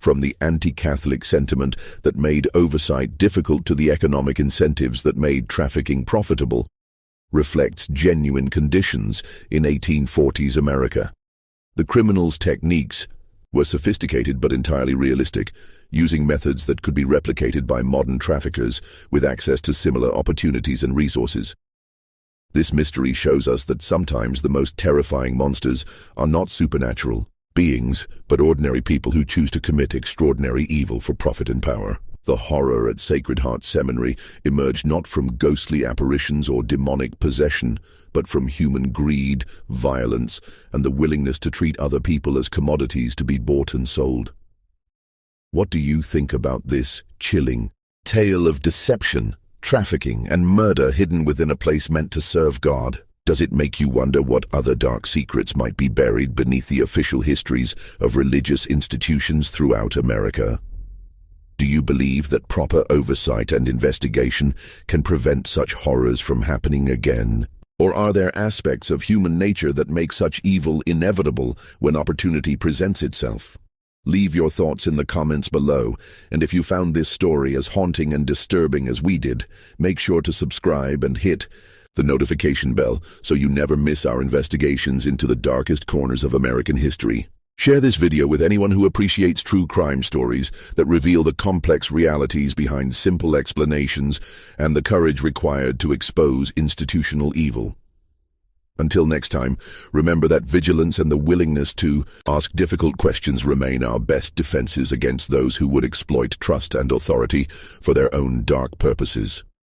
from the anti-Catholic sentiment that made oversight difficult to the economic incentives that made trafficking profitable, reflects genuine conditions in 1840s America. The criminals' techniques were sophisticated but entirely realistic, using methods that could be replicated by modern traffickers with access to similar opportunities and resources. This mystery shows us that sometimes the most terrifying monsters are not supernatural beings, but ordinary people who choose to commit extraordinary evil for profit and power. The horror at Sacred Heart Seminary emerged not from ghostly apparitions or demonic possession, but from human greed, violence, and the willingness to treat other people as commodities to be bought and sold. What do you think about this chilling tale of deception, trafficking, and murder hidden within a place meant to serve God? Does it make you wonder what other dark secrets might be buried beneath the official histories of religious institutions throughout America? Do you believe that proper oversight and investigation can prevent such horrors from happening again? Or are there aspects of human nature that make such evil inevitable when opportunity presents itself? Leave your thoughts in the comments below, and if you found this story as haunting and disturbing as we did, make sure to subscribe and hit the notification bell so you never miss our investigations into the darkest corners of American history. Share this video with anyone who appreciates true crime stories that reveal the complex realities behind simple explanations and the courage required to expose institutional evil. Until next time, remember that vigilance and the willingness to ask difficult questions remain our best defenses against those who would exploit trust and authority for their own dark purposes.